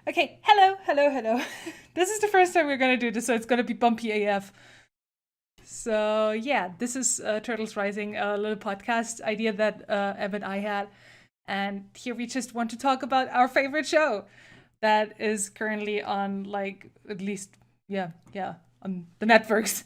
Okay, hello, hello, hello. This is the first time we're gonna do this, so it's gonna be bumpy AF. So yeah, this is Turtles Rising, a little podcast idea that Em and I had, and here we just want to talk about our favorite show that is currently on, like, at least on the networks.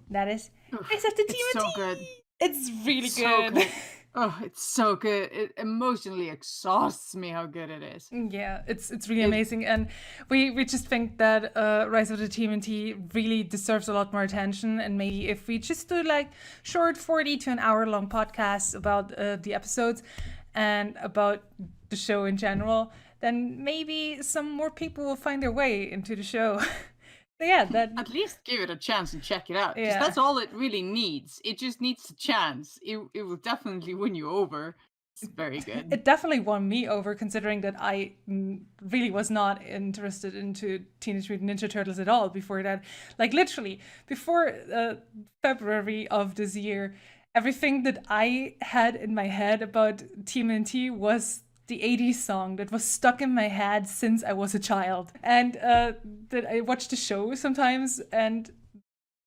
That is Rise of the It's TMNT. so good. It's really It's so good. good. Oh, it's so good. It emotionally exhausts me how good it is. Yeah, it's really It amazing, and we just think that Rise of the TMNT really deserves a lot more attention. And maybe if we just do like short 40 to an hour long podcasts about the episodes and about the show in general, then maybe some more people will find their way into the show. So yeah, that at least give it a chance and check it out, because yeah. that's all it really needs. It just needs a chance. It will definitely win you over. It's very good. It definitely won me over, considering that I really was not interested into Teenage Mutant Ninja Turtles at all before that. Like literally before February of this year, everything that I had in my head about TMNT was the 80s song that was stuck in my head since I was a child, and that I watched the show sometimes, and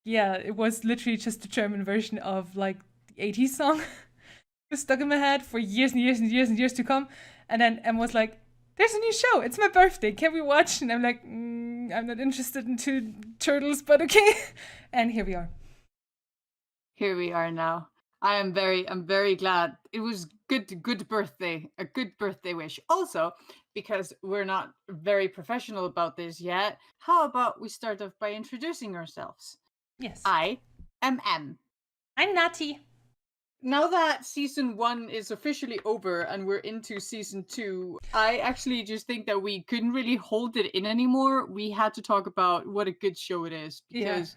yeah, it was literally just the German version of like the 80s song. Was stuck in my head for years and years and years and years to come. And then Em was like, "There's a new show. It's my birthday. Can we watch?" And I'm like, "I'm not interested in two turtles, but okay." And here we are. Here we are now. I'm very glad. It was good birthday. A good birthday wish. Also, because we're not very professional about this yet, how about we start off by introducing ourselves? Yes. I am M. I'm Natty. Now that season 1 is officially over and we're into season 2, I actually just think that we couldn't really hold it in anymore. We had to talk about what a good show it is, Yeah. because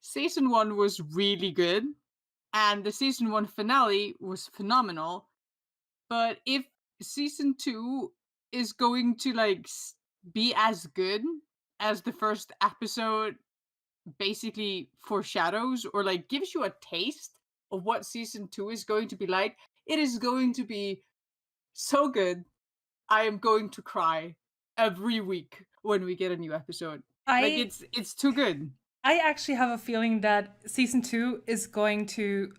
season 1 was really good and the season 1 finale was phenomenal. But if season 2 is going to be as good as the first episode basically foreshadows or like gives you a taste of what season 2 is going to be like, it is going to be so good. I am going to cry every week when we get a new episode. Like I it's too good. I actually have a feeling that season 2 is going to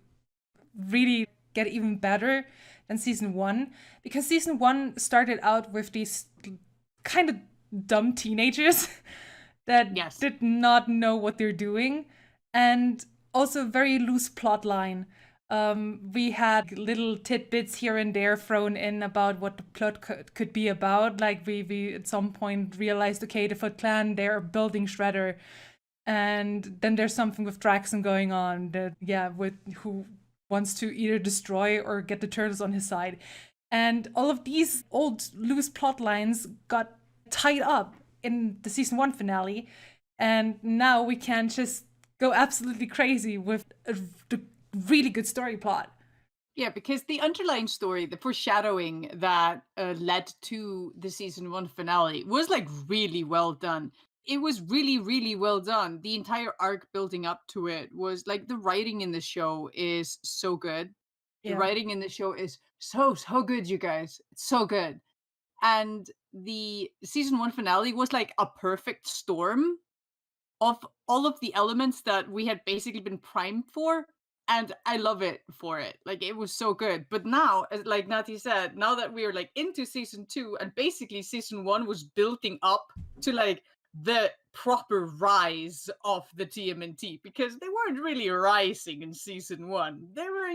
really get even better than season 1, because season 1 started out with these kind of dumb teenagers that Yes. did not know what they're doing, and also very loose plot line. We had little tidbits here and there thrown in about what the plot could be about. Like we at some point realized, okay, the Foot Clan, they're building Shredder, and then there's something with Draxon going on that, yeah, with who wants to either destroy or get the turtles on his side. And all of these old loose plot lines got tied up in the season 1 finale, and now we can just go absolutely crazy with the really good story plot. Yeah, because the underlying story, the foreshadowing that led to the season 1 finale was like really well done. It was really, really well done. The entire arc building up to it was like, the writing in the show is so good. The Yeah. writing in the show is so good, you guys. It's so good. And the season 1 finale was like a perfect storm of all of the elements that we had basically been primed for, and I love it for it. Like, it was so good. But now, as like Nati said, now that we're like into season 2 and basically season 1 was building up to like the proper rise of the TMNT, because they weren't really rising in season 1. They were,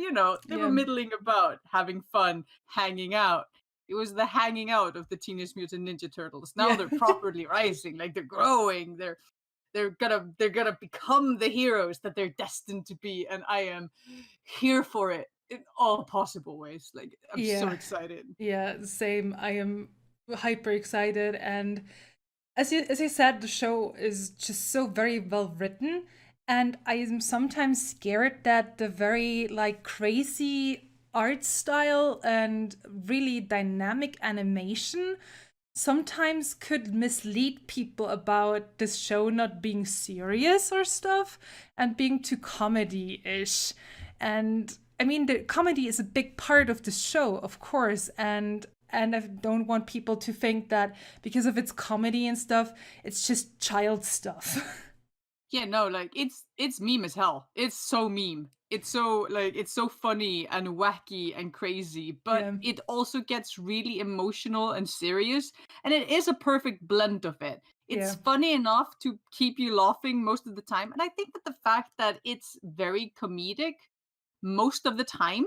they were Yeah. middling about, having fun, hanging out. It was the hanging out of the Teenage Mutant Ninja Turtles. Now Yeah. they're properly rising, like they're growing, they're gonna become the heroes that they're destined to be, and I am here for it in all possible ways. Like, I'm so Yeah. excited. Yeah, same. I am hyper excited, and as you said, the show is just so very well written, and I am sometimes scared that the very like crazy art style and really dynamic animation sometimes could mislead people about this show not being serious or stuff and being too comedy-ish. And I mean, the comedy is a big part of the show, of course, and and I don't want people to think that because of its comedy and stuff, it's just child stuff. Yeah, no, like it's meme as hell. It's so meme. It's so funny and wacky and crazy, but Yeah, it also gets really emotional and serious, and it is a perfect blend of it. yeah, It's funny enough to keep you laughing most of the time, and I think that the fact that it's very comedic most of the time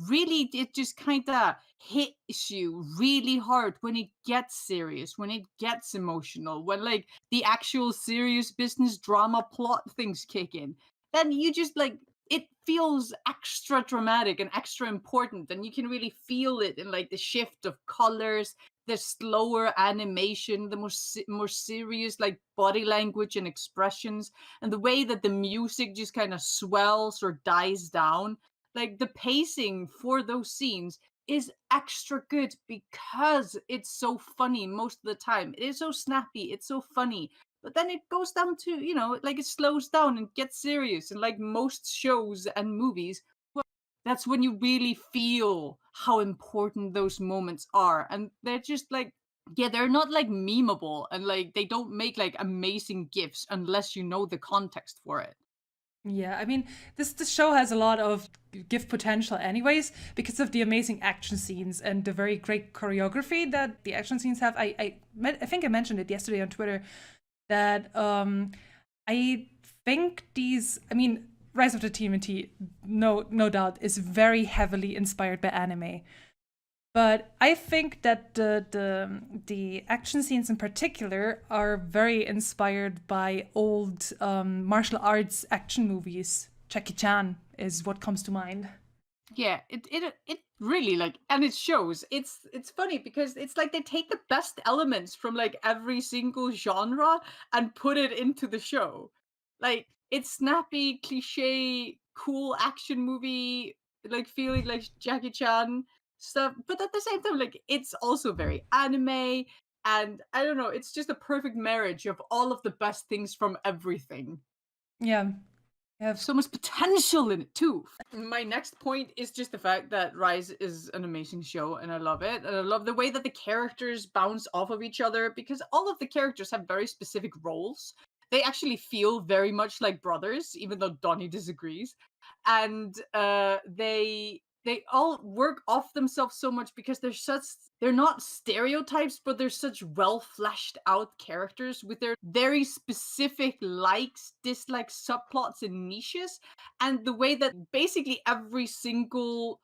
really it just kind of hits you really hard when it gets serious, when it gets emotional, when like the actual serious business drama plot things kick in. Then you just like it feels extra dramatic and extra important, and you can really feel it in like the shift of colors, the slower animation, the more serious like body language and expressions, and the way that the music just kind of swells or dies down. Like the pacing for those scenes is extra good because it's so funny most of the time. It is so snappy, it's so funny. But then it goes down to, like it slows down and gets serious. And like most shows and movies, well, that's when you really feel how important those moments are. And they're just like, yeah, they're not like memeable and like they don't make like amazing gifs unless you know the context for it. yeah. I mean, this show has a lot of gift potential, anyways, because of the amazing action scenes and the very great choreography that the action scenes have. I think I mentioned it yesterday on Twitter that I think these. I mean, Rise of the TMNT, no doubt, is very heavily inspired by anime. But I think that the action scenes in particular are very inspired by old martial arts action movies. Jackie Chan is what comes to mind. Yeah, it really like, and it shows. It's funny because it's like they take the best elements from like every single genre and put it into the show. Like it's snappy, cliche, cool action movie, like feeling like Jackie Chan stuff, but at the same time, like it's also very anime, and I don't know, it's just a perfect marriage of all of the best things from everything. Yeah, yeah, So much potential in it too. My next point is just the fact that Rise is an amazing show and I love it. And I love the way that the characters bounce off of each other because all of the characters have very specific roles. They actually feel very much like brothers, even though Donnie disagrees. And they all work off themselves so much because they're not stereotypes, but they're such well fleshed out characters with their very specific likes, dislikes, subplots, and niches. And the way that basically every single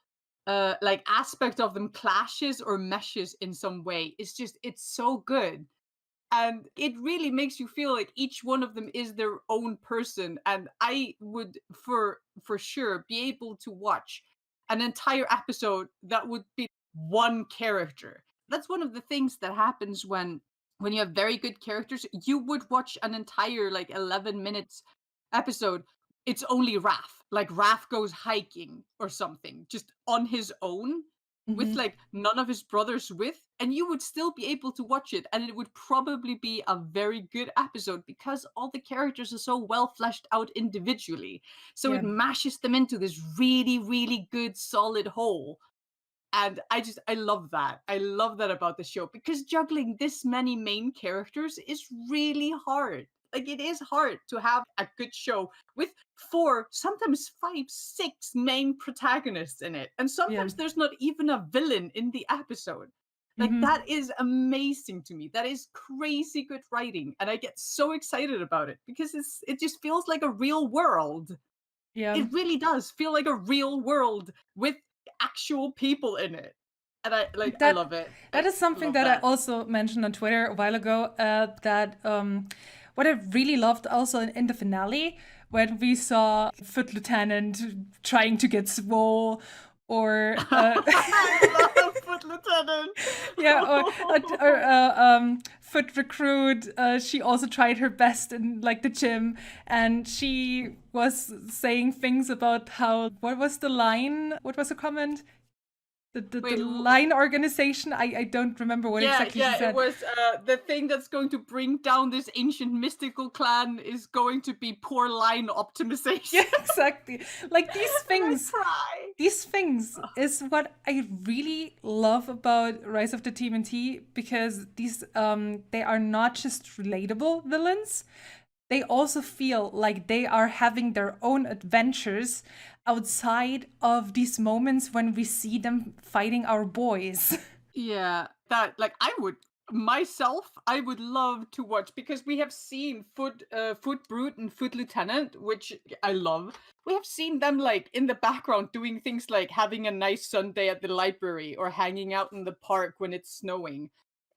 like aspect of them clashes or meshes in some way is just it's so good. And it really makes you feel like each one of them is their own person, and I would for sure be able to watch an entire episode that would be one character. That's one of the things that happens when you have very good characters. You would watch an entire like 11 minutes episode. It's only Raph. Like Raph goes hiking or something just on his own with hmm like none of his brothers with, and you would still be able to watch it and it would probably be a very good episode because all the characters are so well fleshed out individually, so yeah, it mashes them into this really really good solid whole. And I love that. I love that about the show because juggling this many main characters is really hard. Like it is hard to have a good show with four, sometimes five, six main protagonists in it. And yeah. sometimes there's not even a villain in the episode. Like hmm that is amazing to me. That is crazy good writing. And I get so excited about it because it just feels like a real world. Yeah. It really does feel like a real world with actual people in it. And I That love it. that I is something love that I that. also mentioned on Twitter a while ago. That what I really loved also in the finale when we saw Foot Lieutenant trying to get swole, or I love Foot Lieutenant. yeah, Foot Recruit. She also tried her best in like the gym, and she was saying things about how, what was the line? What was the comment? The Wait, line organization, I don't remember what exactly she it said. was the thing that's going to bring down this ancient mystical clan is going to be poor line optimization. Yeah, exactly. Like And I cry. these things is what I really love about Rise of the TMNT, because these they are not just relatable villains. They also feel like they are having their own adventures outside of these moments when we see them fighting our boys. Yeah, that like I would love to watch because we have seen Foot Brute and Foot Lieutenant, which I love. We have seen them like in the background doing things like having a nice Sunday at the library or hanging out in the park when it's snowing.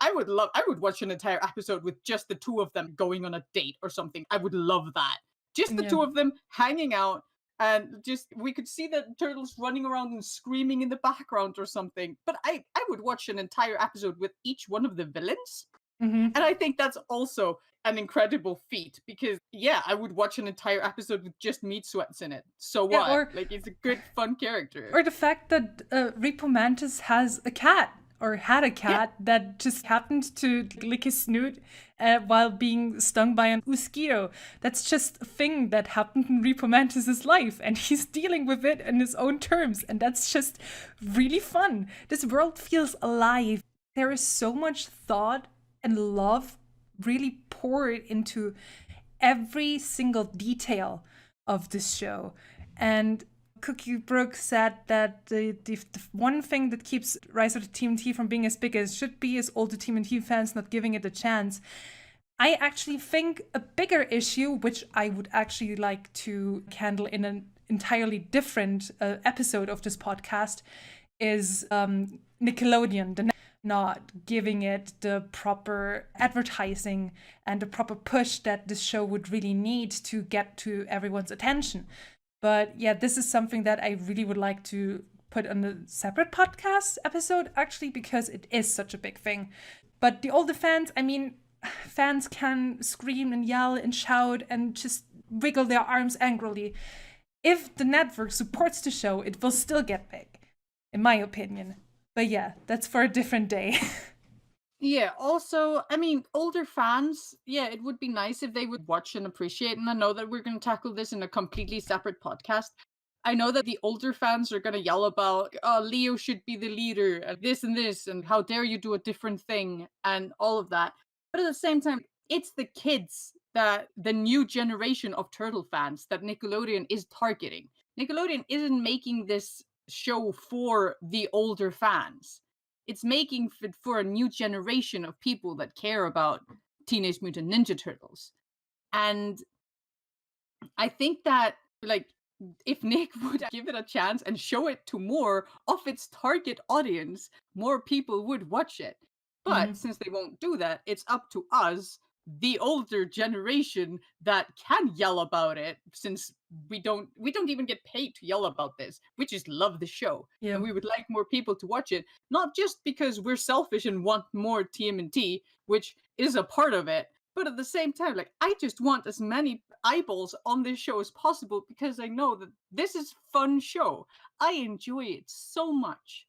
I would watch an entire episode with just the two of them going on a date or something. I would love that. Just the Yeah. two of them hanging out, and just we could see the turtles running around and screaming in the background or something. But I would watch an entire episode with each one of the villains. Mm-hmm. And I think that's also an incredible feat because yeah, I would watch an entire episode with just meat sweats in it. So Yeah, what? Like it's a good fun character. or the fact that Repo Mantis has a cat, or had a Yeah. cat that just happened to lick his snoot while being stung by a mosquito. That's just a thing that happened in Repo Mantis's life, and he's dealing with it in his own terms, and that's just really fun. This world feels alive. There is so much thought and love really poured into every single detail of this show. And Cookie Brook said that the one thing that keeps Rise of the TMNT from being as big as it should be is all the TMNT fans not giving it a chance. I actually think a bigger issue, which I would actually like to handle in an entirely different episode of this podcast, is Nickelodeon, not giving it the proper advertising and the proper push that this show would really need to get to everyone's attention. But yeah, this is something that I really would like to put on a separate podcast episode, actually, because it is such a big thing. But the older fans, I mean, fans can scream and yell and shout and just wiggle their arms angrily. If the network supports the show, it will still get big, in my opinion. But yeah, that's for a different day. Yeah, also, I mean, older fans, yeah, it would be nice if they would watch and appreciate. And I know that we're going to tackle this in a completely separate podcast. I know that the older fans are going to yell about, oh, Leo should be the leader, and this, and how dare you do a different thing, and all of that. But at the same time, it's the kids that the new generation of Turtle fans that Nickelodeon is targeting. Nickelodeon isn't making this show for the older fans. It's making it for a new generation of people that care about Teenage Mutant Ninja Turtles. And I think that, like, if Nick would give it a chance and show it to more of its target audience, more people would watch it. But since they won't do that, it's up to us, the older generation, that can yell about it, since we don't even get paid to yell about this. We just love the show. Yeah. And we would like more people to watch it, not just because we're selfish and want more TMNT, which is a part of it, but at the same time, like, I just want as many eyeballs on this show as possible because I know that this is a fun show. I enjoy it so much.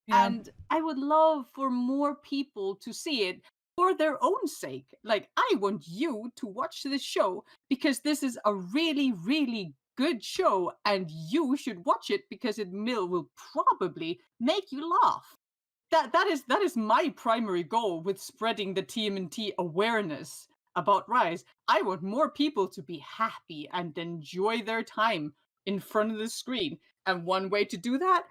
Yeah. And I would love for more people to see it for their own sake. Like, I want you to watch this show because this is a really, really good show, and you should watch it because it will probably make you laugh. That is my primary goal with spreading the TMNT awareness about Rise. I want more people to be happy and enjoy their time in front of the screen. And one way to do that,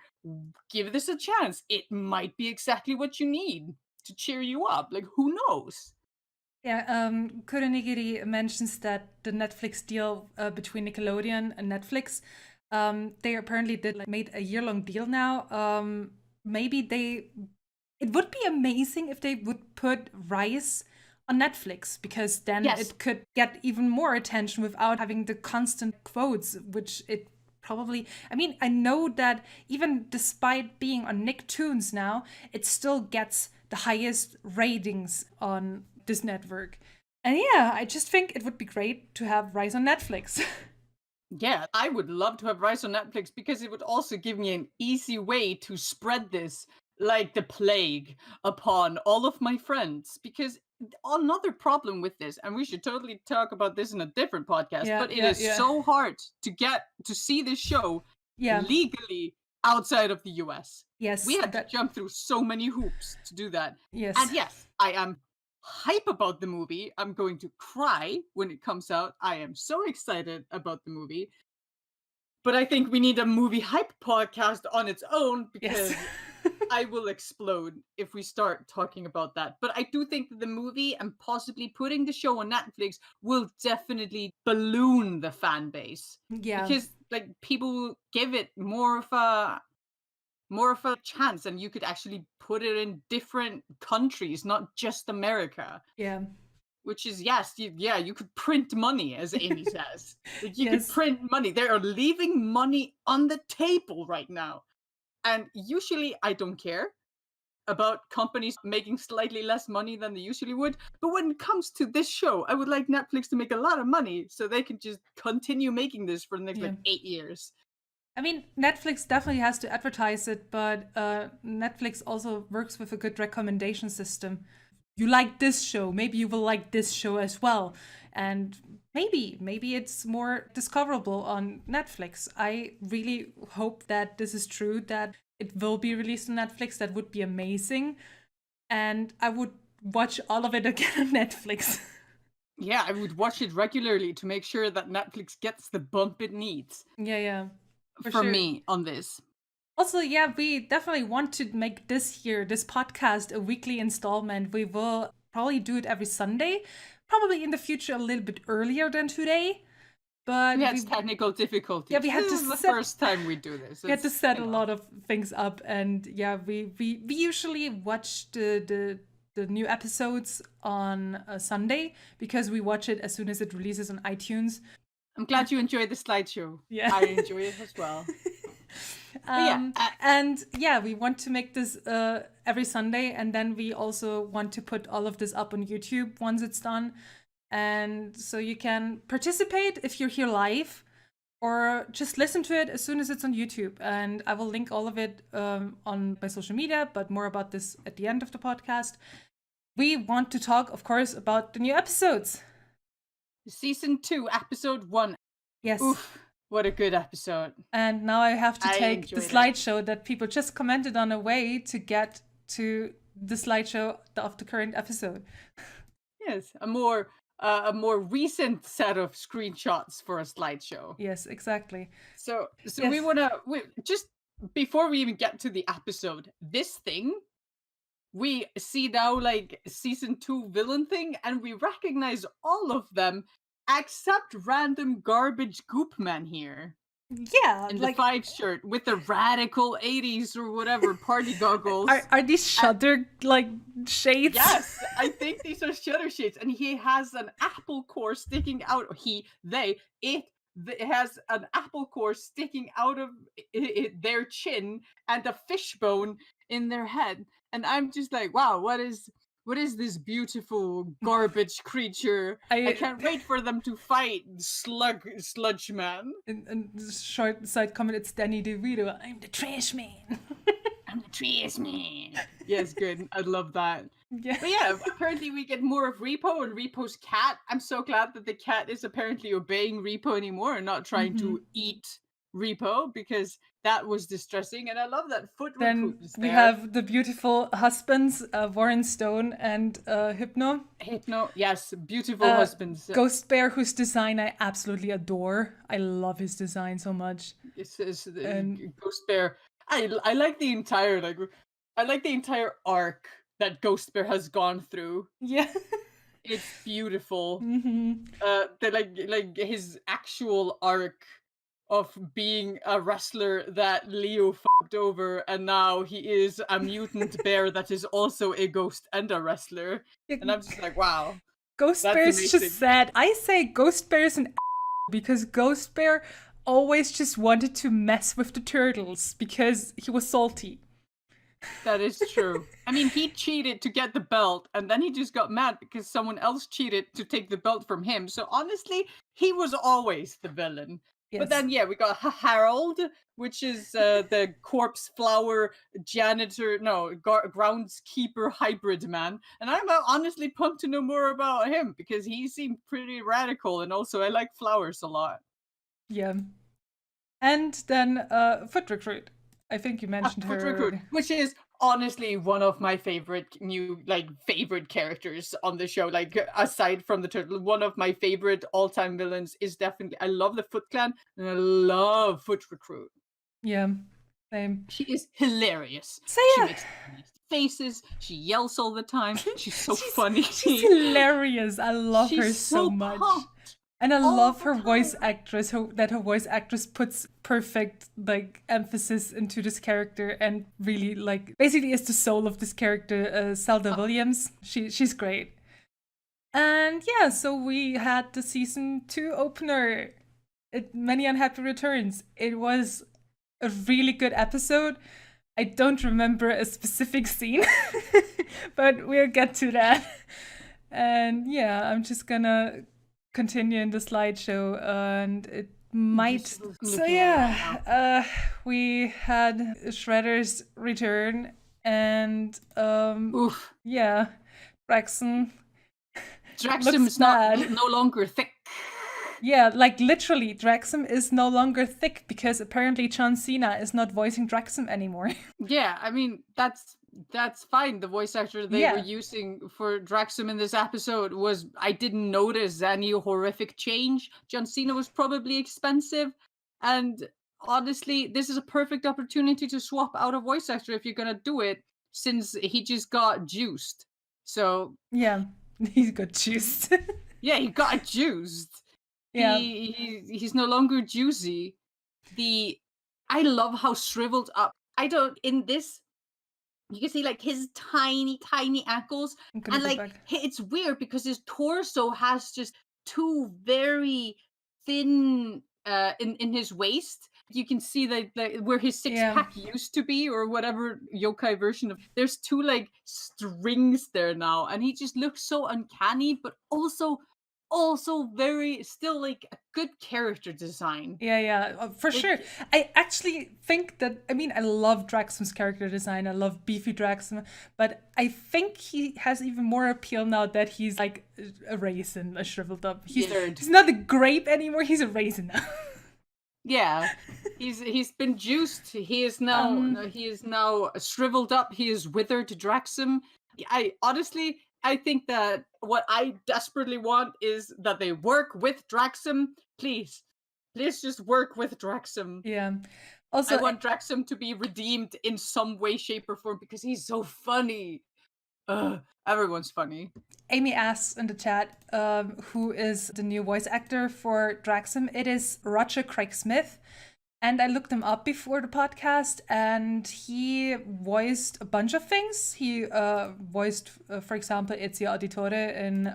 give this a chance. It might be exactly what you need to cheer you up. Like, who knows? Yeah, Kuronigiri mentions that the Netflix deal between Nickelodeon and Netflix, they apparently made a year-long deal now. Maybe it would be amazing if they would put Rise on Netflix, because then Yes. it could get even more attention without having the constant quotes, which it probably, I mean, I know that even despite being on Nicktoons now, it still gets the highest ratings on this network. And yeah, I just think it would be great to have Rise on Netflix. Yeah, I would love to have Rise on Netflix because it would also give me an easy way to spread this like the plague upon all of my friends. Because another problem with this, and we should totally talk about this in a different podcast, Yeah, but it yeah, is yeah. so hard to get to see this show Yeah. legally outside of the US. We Yes, had to that jump through so many hoops to do that. And yes. yes, I am hype about the movie. I'm going to cry when it comes out. I am so excited about the movie. But I think we need a movie hype podcast on its own Yes. because I will explode if we start talking about that. But I do think that the movie and possibly putting the show on Netflix will definitely balloon the fan base Yeah. because like people will give it more of a chance, and you could actually put it in different countries, not just America. Yeah. Which is yes, you could print money, as Amy says. Like you could Yes. print money. They are leaving money on the table right now. And usually I don't care about companies making slightly less money than they usually would. But when it comes to this show, I would like Netflix to make a lot of money so they can just continue making this for the next Yeah. like 8 years. I mean, Netflix definitely has to advertise it, but Netflix also works with a good recommendation system. You like this show, maybe you will like this show as well. And maybe it's more discoverable on Netflix. I really hope that this is true, that it will be released on Netflix. That would be amazing. And I would watch all of it again on Netflix. Yeah, I would watch it regularly to make sure that Netflix gets the bump it needs Yeah, for from sure. me on this. Also, yeah, we definitely want to make this podcast, a weekly installment. We will probably do it every Sunday, probably in the future a little bit earlier than today. We But had technical difficulties. yeah, we had to This is the set first time we do this. we had to It's, set a lot of things up, and yeah, we usually watch the new episodes on a Sunday because we watch it as soon as it releases on iTunes. I'm glad you enjoyed the slideshow. Yeah. I enjoy it as well. But yeah, And yeah, we want to make this every Sunday, and then we also want to put all of this up on YouTube once it's done. And so you can participate if you're here live, or just listen to it as soon as it's on YouTube. And I will link all of it on my social media, but more about this at the end of the podcast. We want to talk, of course, about the new episodes. Season 2, episode 1. Yes. Oof, what a good episode. And now I have to I take the enjoyed it. slideshow that people just commented on away to get to the slideshow of the current episode. Yes, a more recent set of screenshots for a slideshow. Yes, exactly. So Yes. we just before we even get to the episode, this thing we see now like season 2 villain thing, and we recognize all of them except random garbage goop man here Yeah, in like the 5 shirt with the radical 80s or whatever party goggles. are these Shudder like shades? Yes, I think these are Shutter shades, and he has an apple core sticking out. It has an apple core sticking out of their chin and a fishbone in their head, and I'm just like, wow, what is this beautiful garbage creature? I can't wait for them to fight Sludge Man. And short side comment, it's Danny DeVito. I'm the trash man. I'm the trash man. Yes, good. I love that. Yeah. But yeah, apparently we get more of Repo and Repo's cat. I'm so glad that the cat is apparently obeying Repo anymore and not trying to eat Repo, because that was distressing. And I love that Foot Then Recruit is we there. have the beautiful husbands, Warren Stone and Hypno. Hypno, yes, beautiful husbands. Ghost Bear, whose design I absolutely adore. I love his design so much. It's Ghost Bear. I like the entire arc that Ghost Bear has gone through. Yeah. It's beautiful. Mm-hmm. Like his actual arc of being a wrestler that Leo fucked over, and now he is a mutant bear that is also a ghost and a wrestler. And I'm just like, wow. Ghost That's Bear's amazing. just sad. I say Ghost Bear's an because Ghost Bear always just wanted to mess with the turtles because he was salty. That is true. I mean, he cheated to get the belt, and then he just got mad because someone else cheated to take the belt from him. So honestly, he was always the villain. But Yes. then, yeah, we got Harold, which is the corpse flower janitor, no, groundskeeper hybrid man. And I'm honestly pumped to know more about him because he seemed pretty radical. And also, I like flowers a lot. Yeah. And then Foot Recruit. I think you mentioned Foot her Recruit, already. which is honestly one of my favorite characters on the show. Like aside from the turtle, one of my favorite all-time villains is definitely. I love the Foot Clan and I love Foot Recruit. Yeah. Same. She is hilarious. So She yeah. makes faces. She yells all the time. She's so she's funny. she's hilarious. I love her She's so so much. pumped And I all love the her voice time. actress, her voice actress puts perfect like emphasis into this character and really like basically is the soul of this character, Zelda Williams. She's great. And yeah, so we had the season 2 opener. Many unhappy returns. It was a really good episode. I don't remember a specific scene, but we'll get to that. And yeah, I'm just gonna continue in the slideshow, and it might. Just So looking at it right now. we had Shredder's return, and Oof. yeah, Braxton looks Draxum's bad. no longer thick. Yeah, like literally, Draxum is no longer thick because apparently John Cena is not voicing Draxum anymore. Yeah, I mean that's fine. The voice actor they were Yeah. using for Draxum in this episode was I didn't notice any horrific change. John Cena was probably expensive, and honestly, this is a perfect opportunity to swap out a voice actor if you're gonna do it, since he just got juiced. So Yeah, he's got juice. yeah, he got juiced. Yeah. He's no longer juicy. I love how shriveled up. I don't in this you can see like his tiny ankles I'm gonna and go like back. it's weird because his torso has just two very thin in his waist. You can see like where his six Yeah. pack used to be or whatever yokai version of there's two like strings there now and he just looks so uncanny but also very still like a good character design. Yeah, for Like sure. I actually think that, I mean, I love Draxum's character design. I love beefy Draxum, but I think he has even more appeal now that he's like a raisin, a shriveled up. He's not a grape anymore. He's a raisin now. yeah, he's been juiced. He is now shriveled up. He is withered Draxum. I honestly I think that what I desperately want is that they work with Draxum. Please, please just work with Draxum. Yeah. I Also, want Draxum to be redeemed in some way, shape, or form because he's so funny. Everyone's funny. Amy asks in the chat, who is the new voice actor for Draxum? It is Roger Craig Smith. And I looked him up before the podcast, and he voiced a bunch of things. He voiced, for example, Ezio Auditore in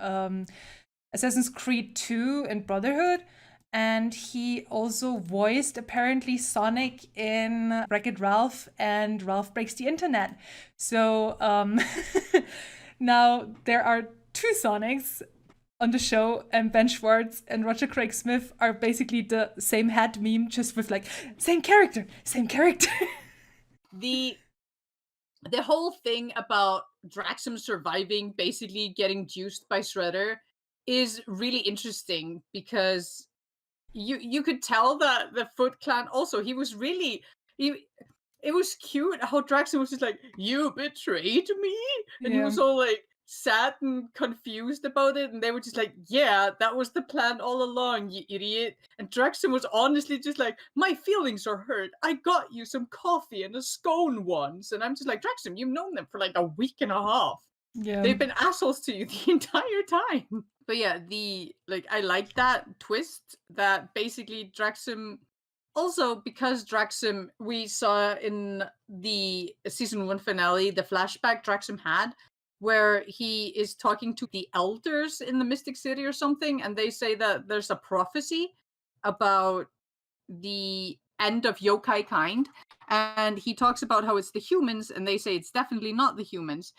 Assassin's Creed 2 and Brotherhood. And he also voiced, apparently, Sonic in Wreck-It Ralph and Ralph Breaks the Internet. So now there are two Sonics on the show, and Ben Schwartz and Roger Craig Smith are basically the same head meme, just with like same character. The whole thing about Draxum surviving, basically getting juiced by Shredder, is really interesting because you could tell that the Foot Clan also he was really it was cute how Draxum was just like, "You betrayed me," and he Yeah. was all like sad and confused about it, and they were just like, "Yeah, that was the plan all along, you idiot." And Draxum was honestly just like, "My feelings are hurt. I got you some coffee and a scone once," and I'm just like, Draxum, you've known them for like a week and a half. Yeah. They've been assholes to you the entire time. But yeah, I like that twist that basically Draxum also because Draxum we saw in the season 1 finale the flashback Draxum had where he is talking to the elders in the Mystic City or something and they say that there's a prophecy about the end of yokai kind and he talks about how it's the humans and they say it's definitely not the humans.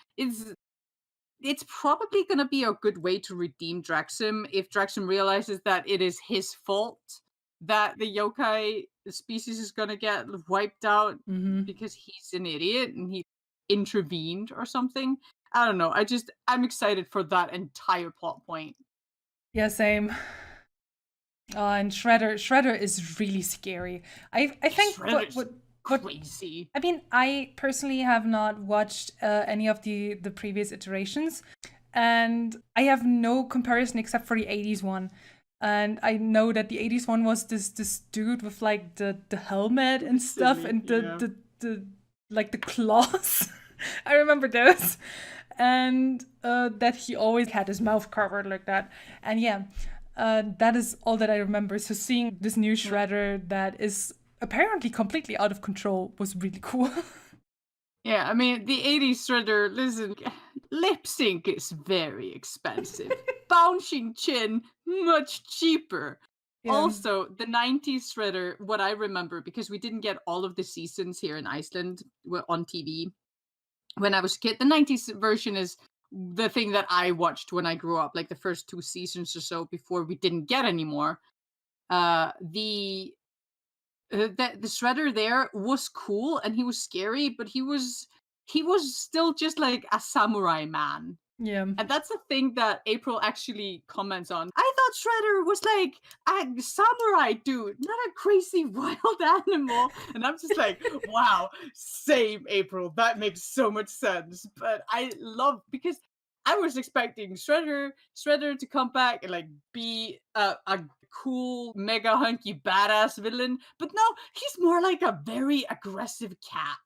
It's probably going to be a good way to redeem Draxum if Draxum realizes that it is his fault that the yokai species is gonna get wiped out Hmm. because he's an idiot and he intervened or something. I don't know. I'm excited for that entire plot point. Yeah, same. And Shredder is really scary. I think Shredder's what crazy. I mean, I personally have not watched any of the previous iterations, and I have no comparison except for the 80s one. And I know that the 80s one was this dude with like the helmet and stuff Silly, and yeah. the like the claws. I remember those. And that he always had his mouth covered like that. And yeah, that is all that I remember. So seeing this new Shredder that is apparently completely out of control was really cool. Yeah, I mean, the 80s Shredder, listen, lip sync is very expensive. Bouncing chin, much cheaper. Yeah. Also, the 90s Shredder, what I remember, because we didn't get all of the seasons here in Iceland on TV when I was a kid, the 90s version is the thing that I watched when I grew up, like the first 2 seasons or so before we didn't get anymore. The Shredder there was cool and he was scary, but he was still just like a samurai man. Yeah. And that's a thing that April actually comments on. I thought Shredder was like a samurai dude, not a crazy wild animal. And I'm just like, wow, same April. That makes so much sense. But I love because I was expecting Shredder to come back and like be a cool, mega hunky, badass villain. But no, he's more like a very aggressive cat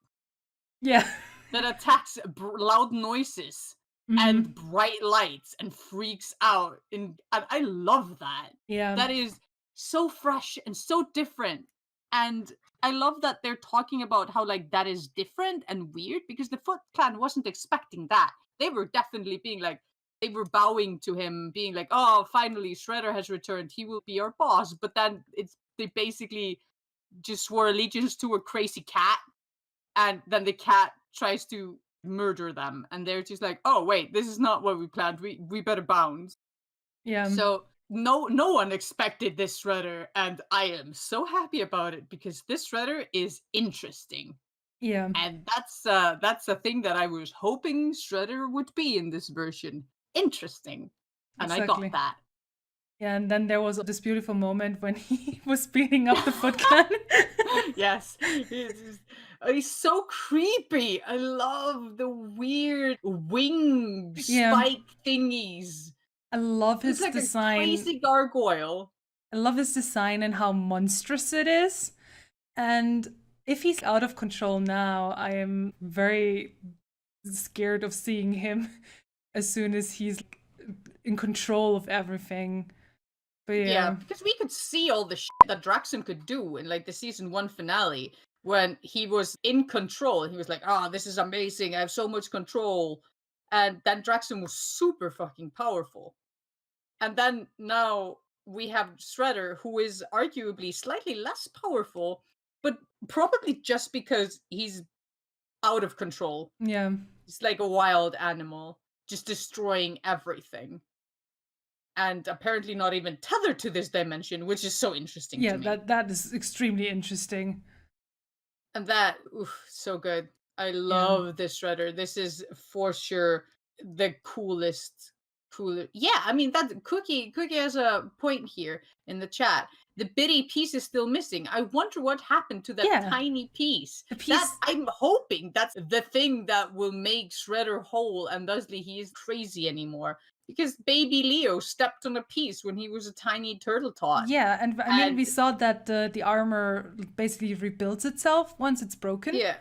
Yeah. that attacks loud noises Hmm. and bright lights and freaks out. And I love that. Yeah. That is so fresh and so different. And I love that they're talking about how like that is different and weird because the Foot Clan wasn't expecting that. They were definitely being like they were bowing to him, being like, "Oh, finally, Shredder has returned. He will be our boss." But then they basically just swore allegiance to a crazy cat, and then the cat tries to murder them, and they're just like, "Oh wait, this is not what we planned. We better bounce." Yeah. So no one expected this Shredder, and I am so happy about it because this Shredder is interesting, Yeah. and that's a thing that I was hoping Shredder would be in this version. Interesting, and I got Exactly. that. Yeah, and then there was this beautiful moment when he was beating up the Foot Clan. Yes, he's so creepy. I love the weird wing Yeah, spike thingies. I love It's his like a design. crazy gargoyle. I love his design and how monstrous it is. And if he's out of control now, I am very scared of seeing him as soon as he's in control of everything. But Yeah, yeah, because we could see all the shit that Draxum could do in like the season 1 finale when he was in control. He was like, "Ah, this is amazing. I have so much control." And then Draxum was super fucking powerful. And then now we have Shredder, who is arguably slightly less powerful, but probably just because he's out of control. yeah, He's like a wild animal, just destroying everything. And apparently not even tethered to this dimension, which is so interesting yeah. to me. That is extremely interesting. And that, oof, so good. I Yeah, love this Shredder. This is for sure the coolest, cooler. Yeah, I mean that Cookie has a point here in the chat. The bitty piece is still missing. I wonder what happened to that yeah. tiny piece. The That piece. I'm hoping that's the thing that will make Shredder whole, and thusly he is crazy anymore. Because baby Leo stepped on a piece when he was a tiny turtle tot. Yeah, and I mean, And we saw that the armor basically rebuilds itself once it's broken. yeah,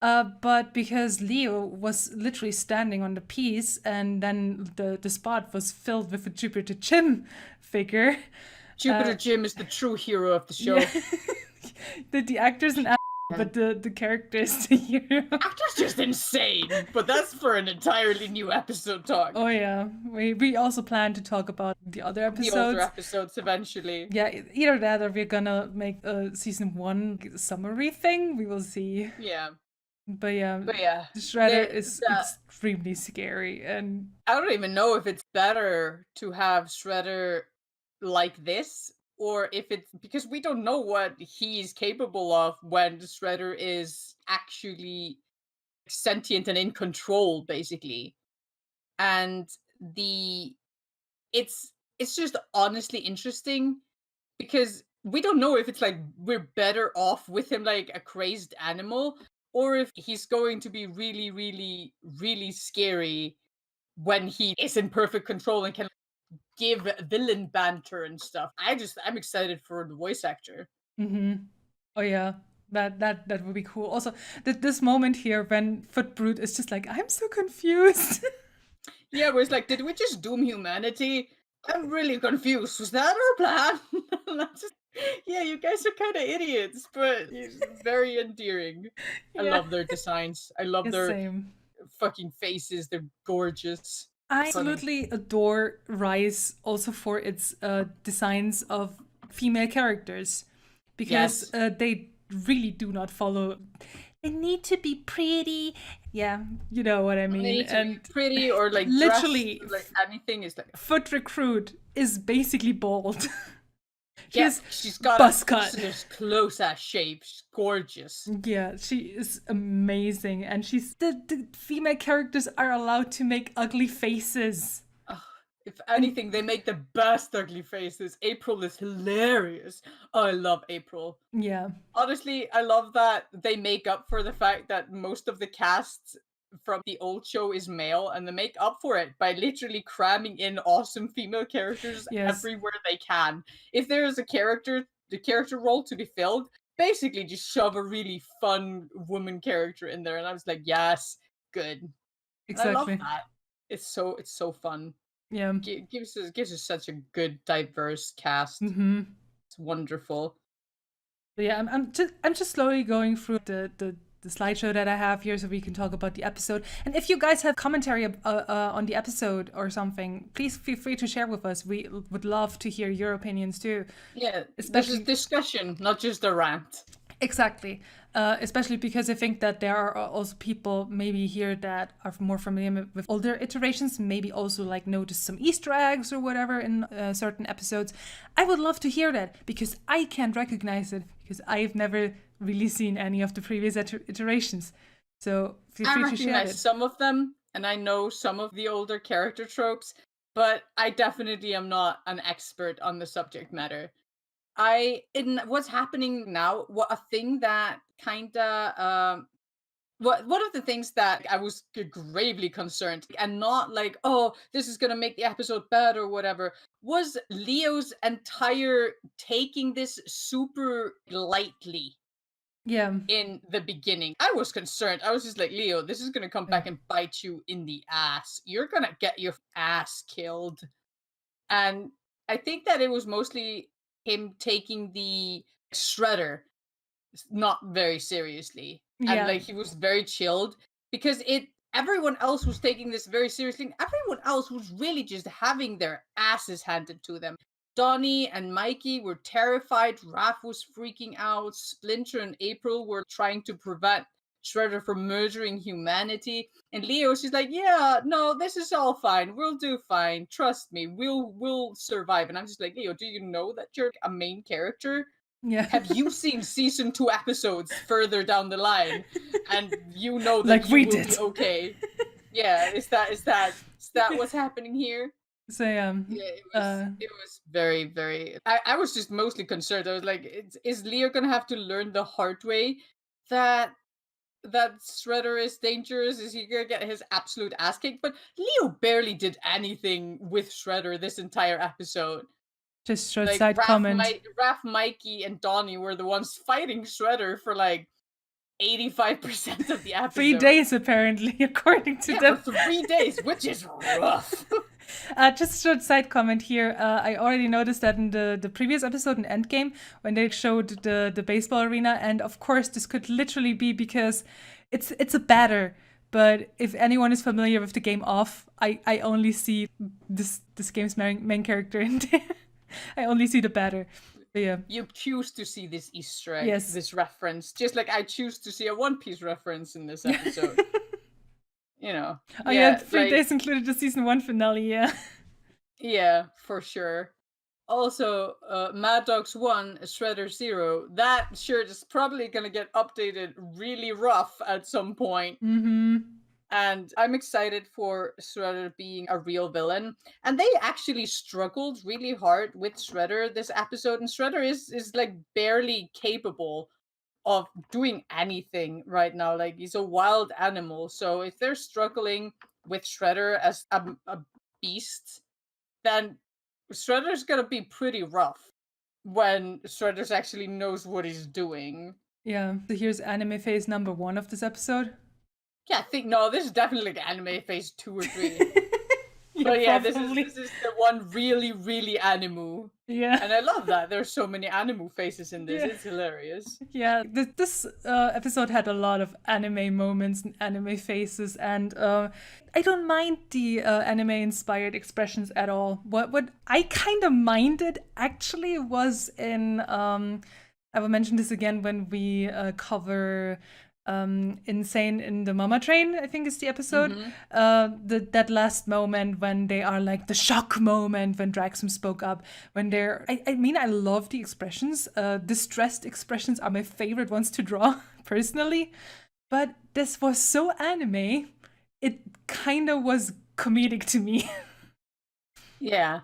But because Leo was literally standing on the piece, and then the spot was filled with a Jupiter Jim figure. Jupiter Jim is the true hero of the show. Yeah, the actors and but the character is the hero. Actor's just insane, but that's for an entirely new episode talk. Oh yeah, we also plan to talk about the other The older episodes. episodes eventually. Yeah, either that or we're gonna make a season 1 summary thing. We will see. Yeah. But yeah, But yeah, the Shredder the, is the, extremely scary, and I don't even know if it's better to have Shredder like this or if it's because we don't know what he's capable of when Shredder is actually sentient and in control, basically. And the it's just honestly interesting because we don't know if it's like we're better off with him like a crazed animal, or if he's going to be really, really, really scary when he is in perfect control and can give villain banter and stuff. I'm excited for the voice actor. Mm-hmm. Oh yeah, that would be cool. Also, this moment here when Foot Brute is just like, I'm so confused. Yeah, where it's like, did we just doom humanity? I'm really confused. Was that our plan? Yeah, you guys are kind of idiots, but it's very endearing. I Yeah. love their designs. I love Yeah, their same. fucking faces. They're gorgeous. I Funny. absolutely adore Rise also for its designs of female characters because Yes. they really do not follow. They need to be pretty. Yeah, you know what I They mean. need to be And pretty or like dressed literally, like anything is like Foot Recruit is basically bald. She yeah, has she's got buzz a cut. just close ass shape. She's gorgeous. Yeah, she is amazing. And the female characters are allowed to make ugly faces. Ugh, if anything, they make the best ugly faces. April is hilarious. Oh, I love April. Yeah. Honestly, I love that they make up for the fact that most of the cast from the old show is male, and they make up for it by literally cramming in awesome female characters Yes. everywhere they can. If there is the character role to be filled, basically just shove a really fun woman character in there, and I was like, yes, good. And I love Exactly. that. It's so fun. Yeah. Gives us such a good diverse cast. Mm-hmm. It's wonderful. So yeah, I'm just slowly going through the slideshow that I have here so we can talk about the episode. And if you guys have commentary on the episode or something, please feel free to share with us. We would love to hear your opinions too. Yeah, this is Especially discussion, not just a rant. exactly. Especially because I think that there are also people maybe here that are more familiar with older iterations, maybe also like notice some Easter eggs or whatever in certain episodes. I would love to hear that because I can't recognize it because I've never really seen any of the previous iterations. So feel I free to share recognize it. some of them, and I know some of the older character tropes, but I definitely am not an expert on the subject matter. In what's happening now, what a thing that kinda one of the things that I was gravely concerned and not like, oh, this is gonna make the episode bad or whatever, was Leo's entire taking this super lightly Yeah. in the beginning. I was concerned. I was just like, Leo, this is gonna come Yeah. back and bite you in the ass. You're gonna get your ass killed. And I think that it was mostly him taking the shredder not very seriously. And Yeah. like he was very chilled because it everyone else was taking this very seriously. And everyone else was really just having their asses handed to them. Donnie and Mikey were terrified. Raph was freaking out. Splinter and April were trying to prevent Shredder from murdering humanity. And Leo, she's like, yeah, no, this is all fine. We'll do fine. Trust me. We'll survive. And I'm just like, Leo, do you know that you're a main character? Yeah. Have you seen season 2 episodes further down the line? And you know that Like you we will did. be okay. Yeah, is that what's happening here? So Yeah, it was very, very I was just mostly concerned. I was like, is Leo gonna have to learn the hard way that Shredder is dangerous? Is he gonna get his absolute ass kicked? But Leo barely did anything with Shredder this entire episode. just short Like side comment. Raph, Mikey, and Donnie were the ones fighting Shredder for like 85% of the episode. 3 days apparently, according to Yeah, them. for 3 days, which is rough. Just a short side comment here. I already noticed that in the previous episode in Endgame, when they showed the baseball arena, and of course this could literally be because it's a batter. But if anyone is familiar with the game Off, I only see this game's main character in there. I only see the batter. But yeah. You choose to see this Easter egg, Yes. this reference, just like I choose to see a One Piece reference in this episode. You know. Oh yeah, 3 days included the season 1 finale. Yeah. Yeah, for sure. Also, Mad Dogs 1, Shredder 0, that shirt is probably gonna get updated really rough at some point. Mm-hmm. And I'm excited for Shredder being a real villain. And they actually struggled really hard with Shredder this episode. And Shredder is like barely capable of doing anything right now. Like he's a wild animal. So if they're struggling with Shredder as a beast, then Shredder's gonna be pretty rough when Shredder's actually knows what he's doing. Yeah. So here's anime phase number 1 of this episode. Yeah, I think no, this is definitely like anime phase 2 or 3. Yeah, But yeah, this is probably. this is the one really, really animu. Yeah. And I love that. There's so many animu faces in this. Yeah. It's hilarious. Yeah, this episode had a lot of anime moments and anime faces, and I don't mind the anime-inspired expressions at all. What I kind of minded actually was in I will mention this again when we cover Insane in the Mama Train, I think is the episode. Hmm. That last moment when they are like the shock moment when Draxum spoke up, when they're I mean I love the expressions. Distressed expressions are my favorite ones to draw personally. But this was so anime, it kind of was comedic to me. Yeah.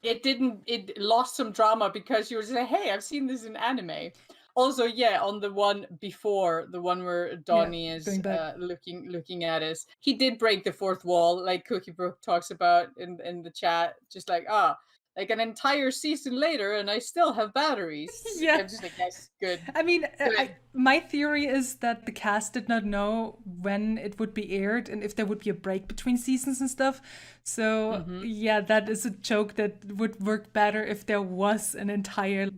It lost some drama because you were just like, hey, I've seen this in anime. Also, yeah, on the one before, the one where Yeah, Donnie is going back. looking at us, he did break the fourth wall, like Cookie Brook talks about in the chat. Just like, like an entire season later, and I still have batteries. Yeah. I'm just like, yes, good, I mean, good. my theory is that the cast did not know when it would be aired and if there would be a break between seasons and stuff. So, Hmm. yeah, that is a joke that would work better if there was an entire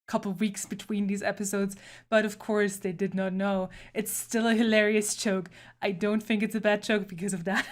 couple weeks between these episodes. But of course, they did not know. It's still a hilarious joke. I don't think it's a bad joke because of that.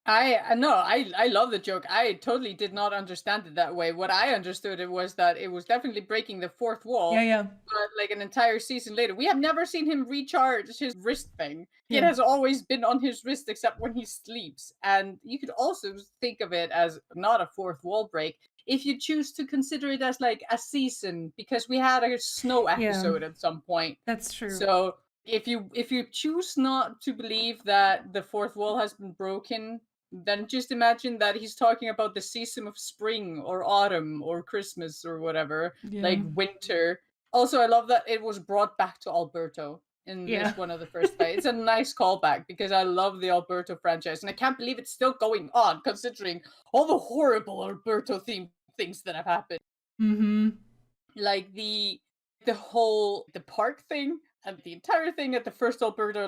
I no, I love the joke. I totally did not understand it that way. What I understood it was that it was definitely breaking the fourth Yeah, wall, yeah, but like an entire season later, we have never seen him recharge his wrist thing. It yeah, has always been on his wrist except when he sleeps. And you could also think of it as not a fourth wall break if you choose to consider it as like a season because we had a snow yeah. episode at some point. That's true. So if you choose not to believe that the fourth wall has been broken, then just imagine that he's talking about the season of spring or autumn or Christmas or whatever, Yeah, like winter. Also, I love that it was brought back to Alberto in yeah. this one of the first fight. It's a nice callback because I love the Alberto franchise and I can't believe it's still going on considering all the horrible Alberto themed things that have happened. Mm-hmm. Like the park thing and the entire thing at the first Alberto.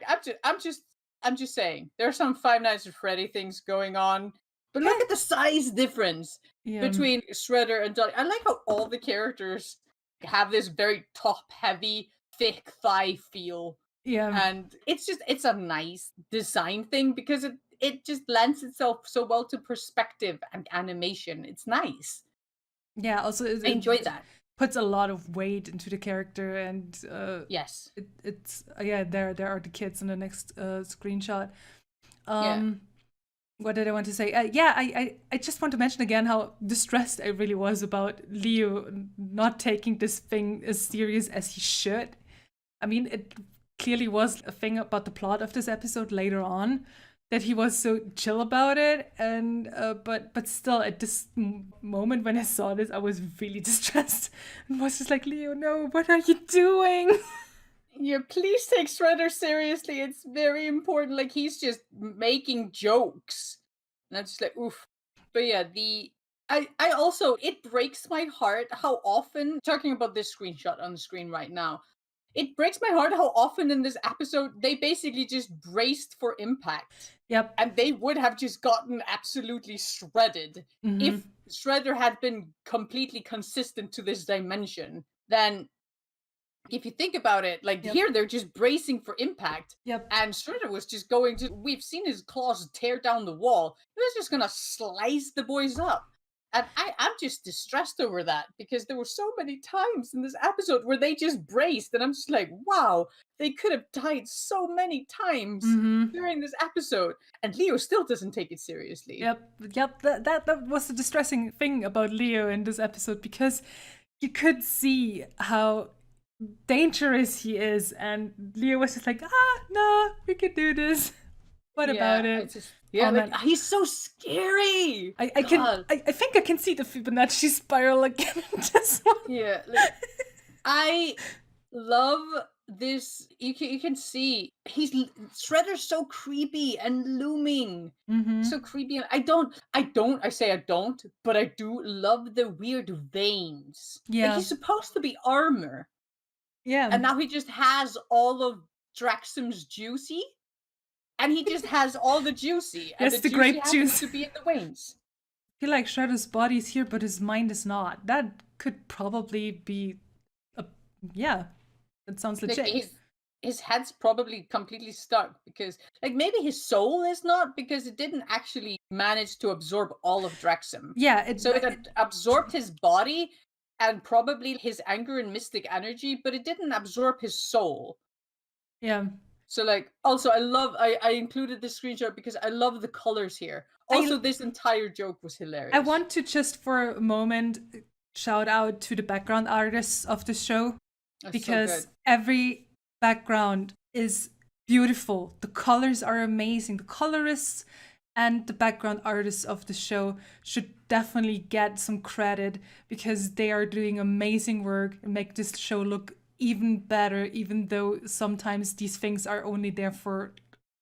I'm just saying there's some Five Nights at Freddy things going on, but look Yeah, at the size difference yeah, between Shredder and Donnie. I like how all the characters have this very top heavy, thick thigh feel, yeah. and it's a nice design thing because it just lends itself so well to perspective and animation. It's nice. Yeah, also I enjoy it that. puts a lot of weight into the character, and Yes. it's yeah. There are the kids in the next screenshot. Yeah. Um, what did I want to say? Yeah, I just want to mention again how distressed I really was about Leo not taking this thing as serious as he should. I mean, it clearly was a thing about the plot of this episode later on that he was so chill about it, and but still, at this moment when I saw this, I was really distressed and was just like, Leo, no, what are you doing? Yeah, please take Shredder seriously. It's very important. Like he's just making jokes. And I'm just like, oof. But yeah, I also it breaks my heart how often talking about this screenshot on the screen right now. It breaks my heart how often in this episode they basically just braced for impact. Yep. And they would have just gotten absolutely shredded. Mm-hmm. If Shredder had been completely consistent to this dimension, then if you think about it, like Yep. here they're just bracing for impact. Yep. And Shredder was just going to, we've seen his claws tear down the wall. He was just going to slice the boys up. And I'm just distressed over that because there were so many times in this episode where they just braced, and I'm just like, wow, they could have died so many times Mm-hmm. during this episode, and Leo still doesn't take it seriously. Yep. That was the distressing thing about Leo in this episode because you could see how dangerous he is, and Leo was just like, no, we could do this. What about Yeah, it? yeah, Oh like man, he's so scary. I God, I think I can see the Fibonacci spiral again in this one. yeah, like I love this. You can see Shredder's so creepy and looming. Mm-hmm. So creepy. And I say I don't, but I do love the weird veins. Like Yeah, he's supposed to be armor, yeah. and now he just has all of Draxum's juicy, and he just has all the juicy, and Yes, the the juicy grape happens juice. to be in the veins. I feel like Shredder's body is here, but his mind is not. That could probably be a yeah. That sounds Like legit. his head's probably completely stuck because like maybe his soul is not because it didn't actually manage to absorb all of Draxum. Yeah, So it had absorbed his body and probably his anger and mystic energy, but it didn't absorb his soul. yeah. So like also I included this screenshot because I love the colors here. Also, this entire joke was hilarious. I want to just for a moment shout out to the background artists of the show That's because so good. every background is beautiful. The colors are amazing. The colorists and the background artists of the show should definitely get some credit because they are doing amazing work and make this show look even better, even though sometimes these things are only there for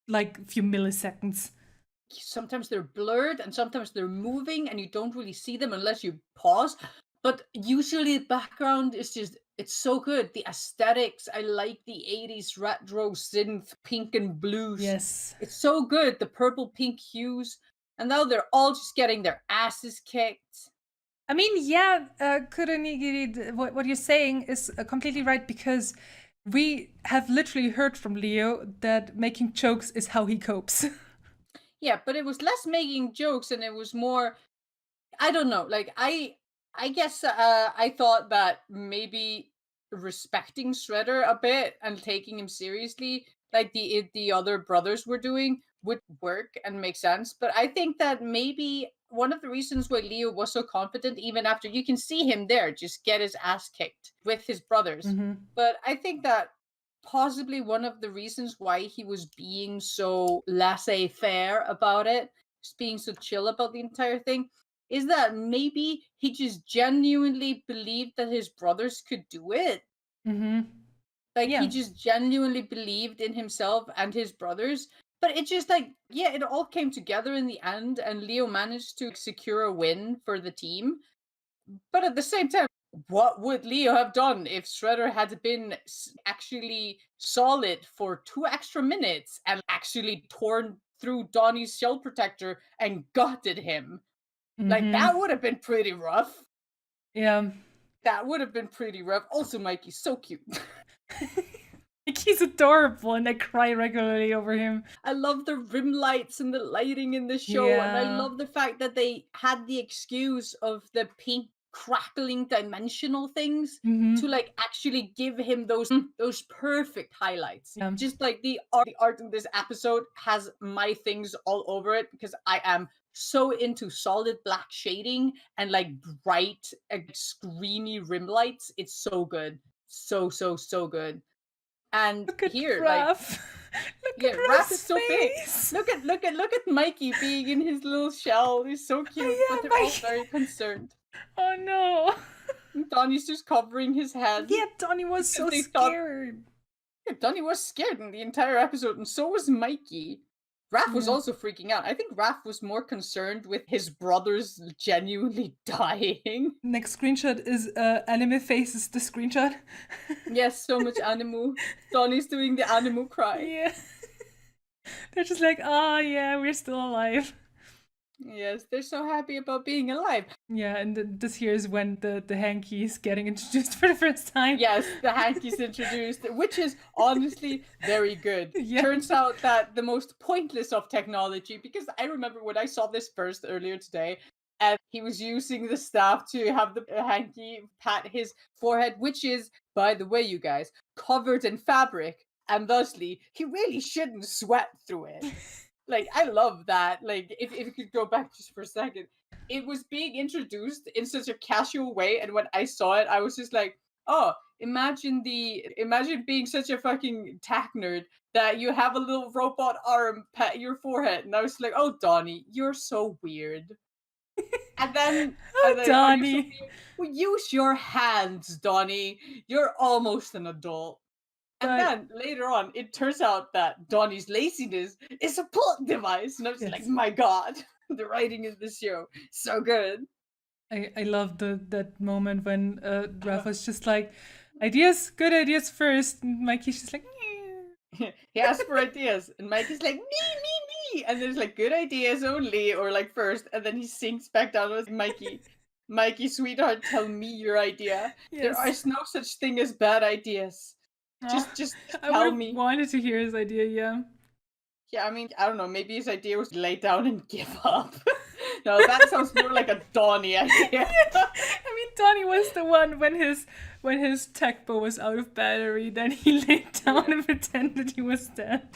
like a few milliseconds. Sometimes they're blurred and sometimes they're moving and you don't really see them unless you pause. But usually the background is just it's so good. The aesthetics, I like the 80s retro synth pink and blues. Yes. It's so good. The purple pink hues. And now they're all just getting their asses kicked. I mean, yeah, Kuronigiri, what you're saying is completely right because we have literally heard from Leo that making jokes is how he copes. Yeah, but it was less making jokes and it was more I don't know. Like I guess I thought that maybe respecting Shredder a bit and taking him seriously, like the other brothers were doing, would work and make sense. But I think that maybe one of the reasons why Leo was so confident, even after you can see him there, just get his ass kicked with his brothers. Mm-hmm. But I think that possibly one of the reasons why he was being so laissez-faire about it, just being so chill about the entire thing, is that maybe he just genuinely believed that his brothers could do it. Mm-hmm. Like Yeah. he just genuinely believed in himself and his brothers. But it just like, yeah, it all came together in the end, and Leo managed to secure a win for the team. But at the same time, what would Leo have done if Shredder had been actually solid for 2 extra minutes and actually torn through Donnie's shell protector and gutted him? Like, that would have been pretty rough. Yeah. That would have been pretty rough. Also, Mikey's so cute. Like he's adorable and I cry regularly over him. I love the rim lights and the lighting in the show, and I Yeah. love the fact that they had the excuse of the pink crackling dimensional things to like actually give him those perfect highlights. Yeah. Just like the art in this episode has my things all over it because I am so into solid black shading and like bright screamy rim lights. It's so good. So good. And Look at here, Raph. Look yeah, at Raph is Raph's so big. face. Look at Mikey being in his little shell. He's so cute, Yeah, but they're all Mikey. very concerned. Oh no. And Donnie's just covering his head. Yeah, Donnie was so Because they thought- scared. Yeah, Donnie was scared in the entire episode, and so was Mikey. Raph was Yeah. also freaking out. I think Raph was more concerned with his brothers genuinely dying. Next screenshot is anime faces the screenshot. Yes, so much animu. Donnie's doing the animu cry. Yeah. They're just like, oh yeah, we're still alive. Yes, they're so happy about being alive. Yeah, and this here is when the hanky's getting introduced for the first time. Yes, the hanky's introduced, which is honestly very good. Yeah. Turns out that the most pointless of technology, because I remember when I saw this first earlier today, and he was using the staff to have the hanky pat his forehead, which is, by the way, you guys, covered in fabric, and thusly he really shouldn't sweat through it. Like, I love that. Like, if you could go back just for a second, it was being introduced in such a casual way, and when I saw it, I was just like, oh, imagine being such a fucking tech nerd that you have a little robot arm pat your forehead, and I was like, oh, Donnie, you're so weird. And then, Oh, oh, you're so Donnie. weird. Well, use your hands, Donnie. You're almost an adult. And But then later on, it turns out that Donnie's laziness is a plot device. And I was like, yes, my God, the writing in this show, so good. I love that moment when Ralph was just like, ideas, good ideas first. And Mikey's just like, He asks for ideas, and Mike is like, me. And there's like good ideas only, or like first. And then he sinks back down with Mikey, sweetheart, tell me your idea. There yes. is no such thing as bad ideas. Oh, Just I would tell have me. wanted to hear his idea, yeah. Yeah, I mean, I don't know. Maybe his idea was to lay down and give up. No, that sounds more like a Donnie idea. I mean, Donnie was the one when his tech bow was out of battery, then he laid down Yeah. and pretended he was dead.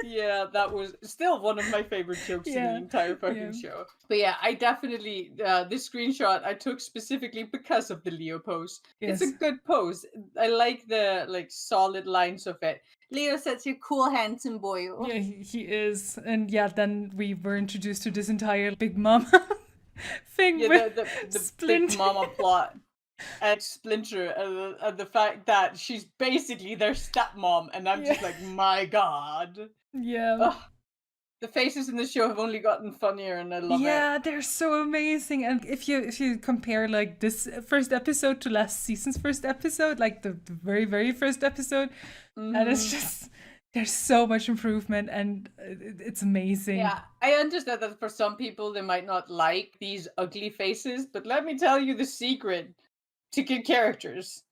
Yeah, that was still one of my favorite jokes in the Yeah, entire fucking yeah. show. But yeah, I definitely this screenshot I took specifically because of the Leo pose. It's a Yes. good pose. I like the like solid lines of it. Leo's such a cool, handsome boy. Yeah, he is. And yeah, then we were introduced to this entire Big Mama thing Yeah, with the Big Splinter. Mama plot. And Splinter, and the fact that she's basically their stepmom, and I'm just Yeah. like, my God. Yeah. Ugh, the faces in the show have only gotten funnier, and I love it. Yeah, they're so amazing. And if you compare like this first episode to last season's first episode, like the very, very first episode, and it's Mhm. just there's so much improvement and it's amazing. Yeah, I understand that for some people they might not like these ugly faces, but let me tell you the secret to good characters.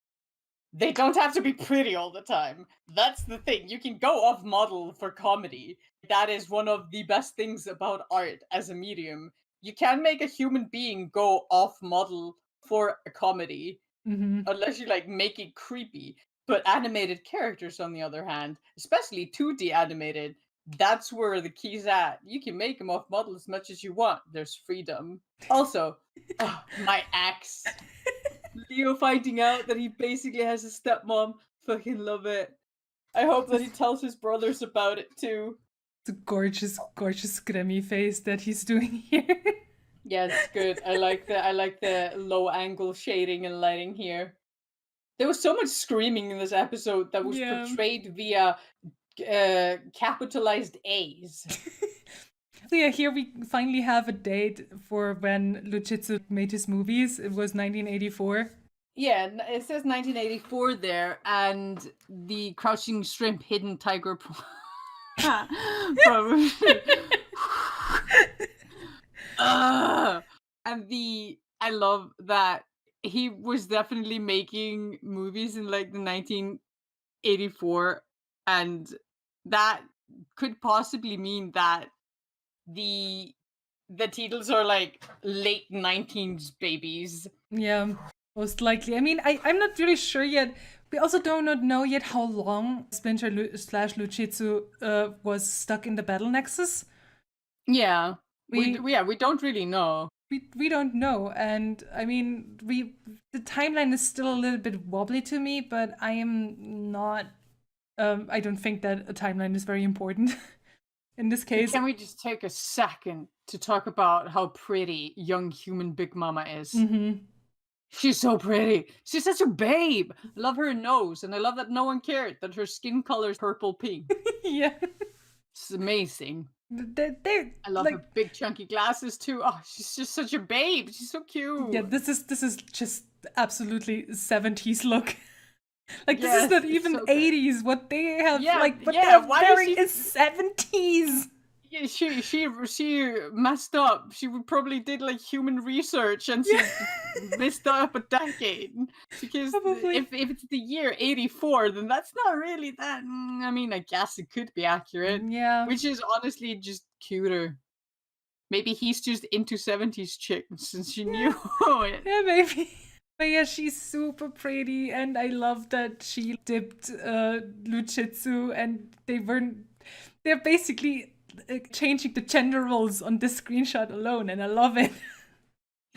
They don't have to be pretty all the time. That's the thing. You can go off model for comedy. That is one of the best things about art as a medium. You can make a human being go off model for a comedy Hmm. unless you like make it creepy. But animated characters, on the other hand, especially 2D animated, that's where the key's at. You can make them off model as much as you want. There's freedom. Also, my ex. Leo finding out that he basically has a stepmom. Fucking love it. I hope that he tells his brothers about it too. It's a gorgeous, gorgeous Grammy face that he's doing here. Yeah, it's good. I like the low angle shading and lighting here. There was so much screaming in this episode that was Yeah. portrayed via capitalized A's. So yeah, here we finally have a date for when Luchitsu made his movies. It was 1984. Yeah, it says 1984 there, and the Crouching Shrimp, Hidden Tiger. From- and I love that he was definitely making movies in like the 1984, and that could possibly mean that the the titles are like late 19s babies. Yeah, most likely. I mean, I'm not really sure yet. We also do not know yet how long Splinter slash Luchitsu was stuck in the Battle Nexus. Yeah. We We don't really know. we don't know, and I mean, the timeline is still a little bit wobbly to me, but I am not. I don't think that a timeline is very important in this case. Can we just take a second to talk about how pretty young human Big Mama is? Mm-hmm. She's so pretty. She's such a babe. I love her nose, and I love that no one cared that her skin color is purple pink. Yeah, It's amazing. they're I love like, her big chunky glasses too. Oh, she's just such a babe. She's so cute. yeah. This is just absolutely 70s look. Like this Yes, is not it's even so good. 80s. What they have, Yeah, like what yeah, they're why is wearing she- is 70s. Yeah, she messed up. She probably did like human research and she messed up a decade. Because Probably. if it's the year 84, then that's not really that. I mean, I guess it could be accurate, Yeah. which is honestly just cuter. Maybe he's just into 70s chicks since she knew Yeah. it. Yeah, maybe. But yeah, she's super pretty, and I love that she dipped Luchitsu, and they're basically changing the gender roles on this screenshot alone, and I love it.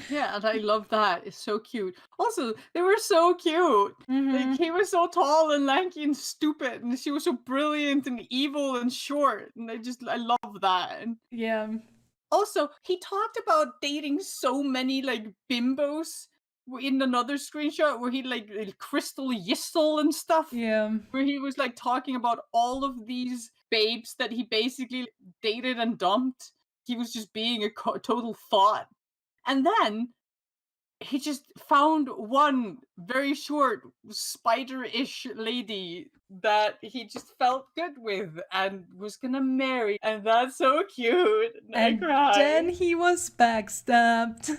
Yeah, and I love that. It's so cute. Also, they were so cute. Like Hmm. he was so tall and lanky and stupid, and she was so brilliant and evil and short. And I love that. And Yeah, also, he talked about dating so many like bimbos in another screenshot where he like Crystal Yistel and stuff. yeah. Where he was like talking about all of these babes that he basically dated and dumped. He was just being a total thought. And then he just found one very short spider-ish lady that he just felt good with and was gonna marry, and that's so cute. And I And then cried. he was backstabbed.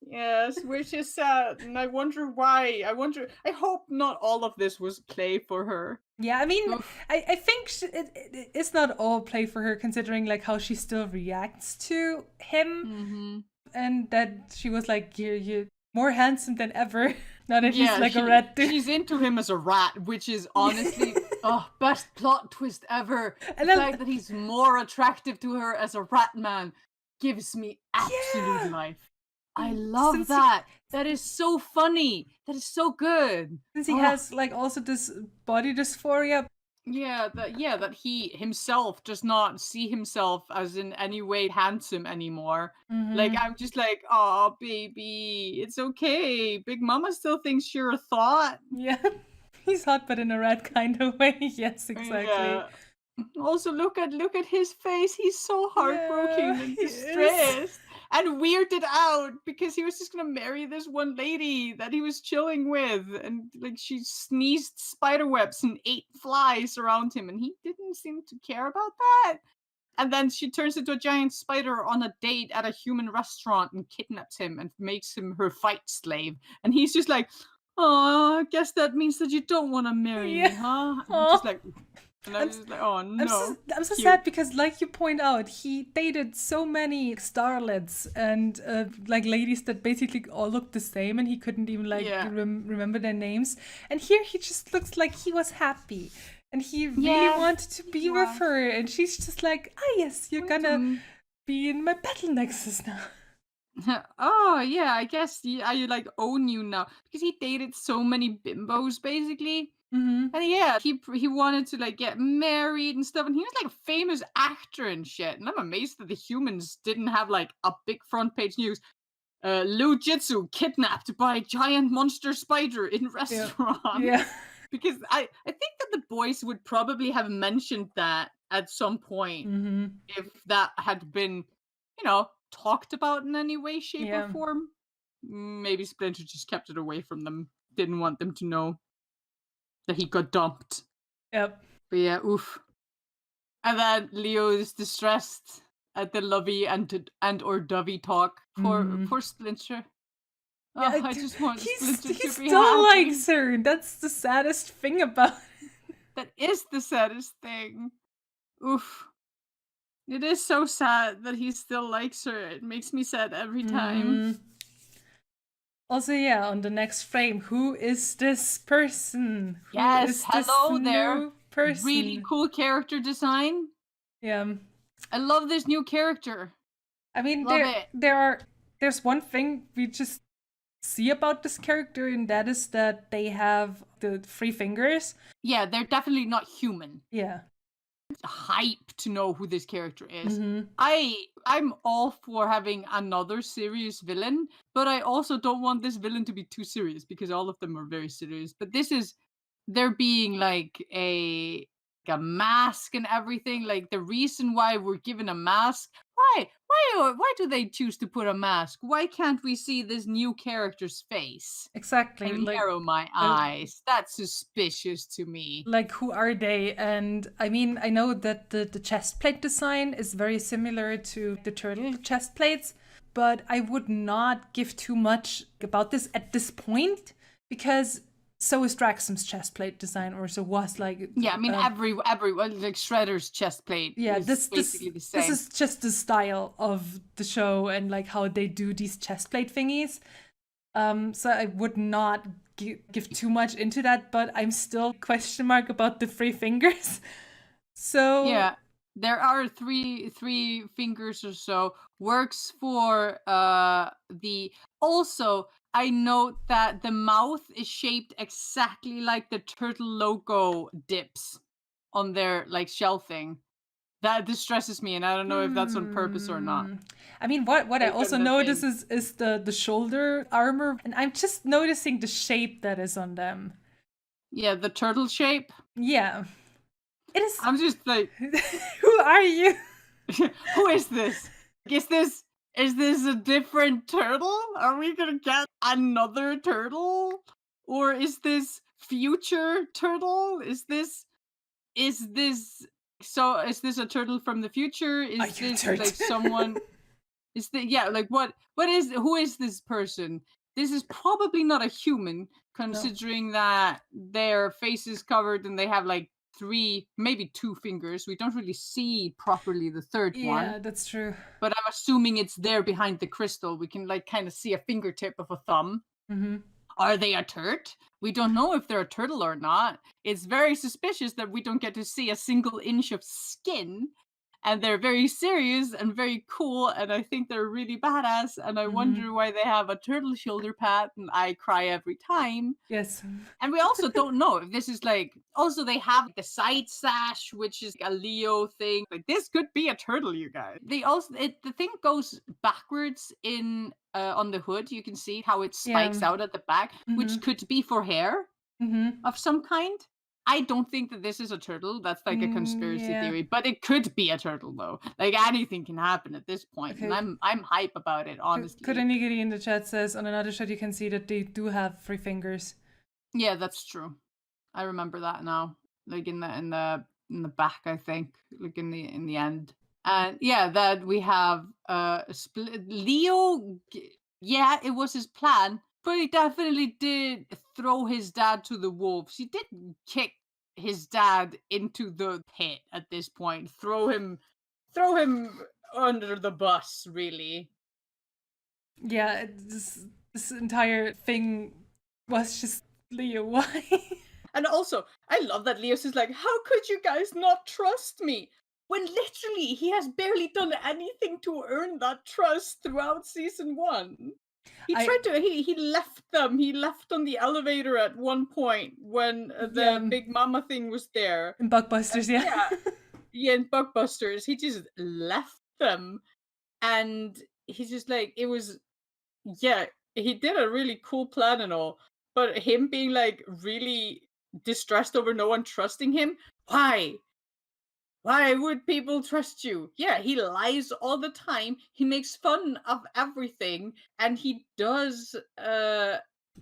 Yes, which is sad, and I wonder why. I hope not all of this was play for her. Yeah, I mean, Oof. I think it's not all play for her, considering like how she still reacts to him, Mm-hmm. and that she was like, you're more handsome than ever. Now that he's Yeah, like a rat dude. she's into him as a rat, which is honestly, oh, best plot twist ever. The And I, fact that he's more attractive to her as a rat man gives me absolute yeah, life. I love since that. That is so funny. That is so good. he Oh, has like also this body dysphoria. that he himself does not see himself as in any way handsome anymore. Like Hmm. I'm just like, oh baby, it's okay. Big Mama still thinks you're a thought. Yeah, he's hot, but in a rat kind of way. Yes, exactly. Yeah. Also, look at his face. He's so Yeah, heartbroken and he is. distressed and weirded out because he was just gonna marry this one lady that he was chilling with, and like she sneezed spider webs and ate flies around him, and he didn't seem to care about that. And then she turns into a giant spider on a date at a human restaurant and kidnaps him and makes him her fight slave. And he's just like, "Oh, I guess that means that you don't want to marry me, Yeah. huh?" And I'm just Oh, like, and I I'm was just like, "Oh I'm so no, I'm so cute." sad because, like you point out, he dated so many starlets and like ladies that basically all looked the same, and he couldn't even like Yeah, remember their names. And here he just looks like he was happy, and he really yeah, wanted to be with yeah. her, and she's just like, ah, yes, you're gonna be in my Battle Nexus now. Oh yeah, I guess I like own you now because he dated so many bimbos basically. Hmm. And yeah, he wanted to like get married and stuff, and he was like a famous actor and shit. And I'm amazed that the humans didn't have like a big front page news. Liu Jitsu kidnapped by giant monster spider in Yeah, restaurant. yeah. Because I think that the boys would probably have mentioned that at some point Hmm. if that had been, talked about in any way, shape, or Yeah. form. Maybe Splinter just kept it away from them. Didn't want them to know that he got dumped. Yep. But yeah, oof. And then Leo is distressed at the lovey and or dovey talk Hmm. for Splinter. Yeah, Oh, I just want Splinter he to be still happy. likes her. That's the saddest thing about it. That is the saddest thing. Oof. It is so sad that he still likes her. It makes me sad every time. Hmm. Also, yeah, on the next frame, who is this person? Who Yes, is this hello there. new Really person? cool character design. Yeah. I love this new character. I mean, Love it. there's one thing we just see about this character, and that is that they have the three fingers. Yeah, they're definitely not human. Yeah. Hype to know who this character is. Hmm. I'm all for having another serious villain, but I also don't want this villain to be too serious because all of them are very serious. But this is there being like a mask and everything. Like the reason why we're given a mask. Why do they choose to put a mask? Why can't we see this new character's face Exactly. and narrow my Uh, eyes? That's suspicious to me. like who are they? And I mean, I know that the chest plate design is very similar to the turtle chest plates, but I would not give too much about this at this point because so is Draxum's chest plate design, or so was like. Yeah, I mean everyone like Shredder's chest plate Yeah, is basically the this same. is just the style of the show and like how they do these chest plate thingies. So I would not give too much into that, but I'm still question mark about the three fingers. So Yeah, there are three fingers or so. Works for the. Also, I note that the mouth is shaped exactly like the turtle logo dips on their like shelving. That distresses me, and I don't know if that's on purpose or not. I mean, what I Like also on the notice thing. is the shoulder armor, and I'm just noticing the shape that is on them. Yeah, the turtle shape. Yeah, it is. I'm just like, Who are you? who is this? Is this a different turtle? Are we gonna get another turtle? Or is this future turtle? Is this so is this a turtle from the future? Are Is you a this turtle? like someone is the yeah, like what is who is this person? This is probably not a human, considering that their face is covered and they have like three, maybe two fingers. We don't really see properly the third one, Yeah, that's true. but I'm assuming it's there behind the crystal. We can like kind of see a fingertip of a thumb. Mm-hmm. Are they a turt? We don't know if they're a turtle or not. It's very suspicious that we don't get to see a single inch of skin. And they're very serious and very cool, and I think they're really badass. And I wonder why they have a turtle shoulder pad, and I cry every time. Yes. And we also don't know if this is like. Also, they have the side sash, which is a Leo thing. Like this could be a turtle, you guys. They also the thing goes backwards in on the hood. You can see how it spikes Yeah. out at the back, which could be for hair of some kind. I don't think that this is a turtle. That's like a conspiracy Yeah. theory, but it could be a turtle though. Like anything can happen at this point, Okay. and I'm hype about it, honestly. Kurenigiri in the chat says on another shot you can see that they do have three fingers. Yeah, that's true. I remember that now. Like in the back, I think. Like in the end. And yeah, that we have Leo. Yeah, it was his plan, but he definitely did throw his dad to the wolves. He did kick his dad into the pit at this point. Throw him under the bus, really. Yeah, this entire thing was just Leo. Why? And also, I love that Leos is like, how could you guys not trust me? When literally he has barely done anything to earn that trust throughout season 1. He he left them. He left on the elevator at one point when the Big Mama thing was there. In Bugbusters, yeah. Yeah, in Bugbusters. He just left them. And he's just like, it was, yeah, he did a really cool plan and all. But him being like really distressed over no one trusting him, why? Why would people trust you? Yeah, he lies all the time. He makes fun of everything, and he does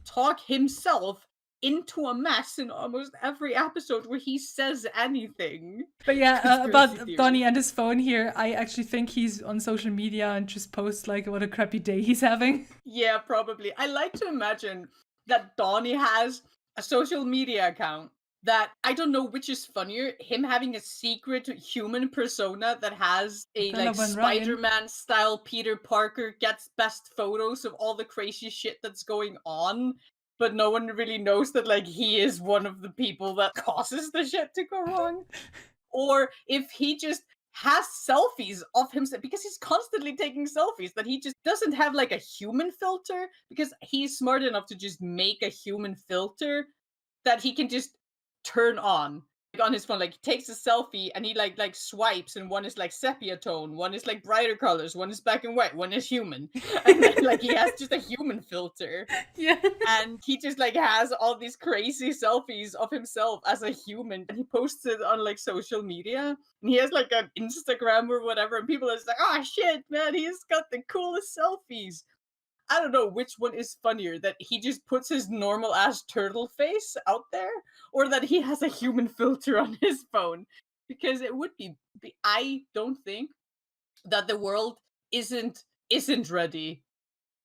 talk himself into a mess in almost every episode where he says anything. But yeah, about theory. Donnie and his phone here, I actually think he's on social media and just posts like what a crappy day he's having. Yeah, probably. I like to imagine that Donnie has a social media account that I don't know which is funnier, him having a secret human persona that has a like Spider-Man style Peter Parker gets best photos of all the crazy shit that's going on, but no one really knows that like he is one of the people that causes the shit to go wrong. Or if he just has selfies of himself because he's constantly taking selfies, that he just doesn't have like a human filter because he's smart enough to just make a human filter that he can just turn on like on his phone. Like he takes a selfie and he like swipes, and one is like sepia tone, one is like brighter colors, one is black and white, one is human, and then like he has just a human filter. Yeah. And he just like has all these crazy selfies of himself as a human, and he posts it on like social media, and he has like an Instagram or whatever, and people are just like, oh shit, man, he's got the coolest selfies. I don't know which one is funnier, that he just puts his normal ass turtle face out there, or that he has a human filter on his phone. Because it would be I don't think that the world isn't ready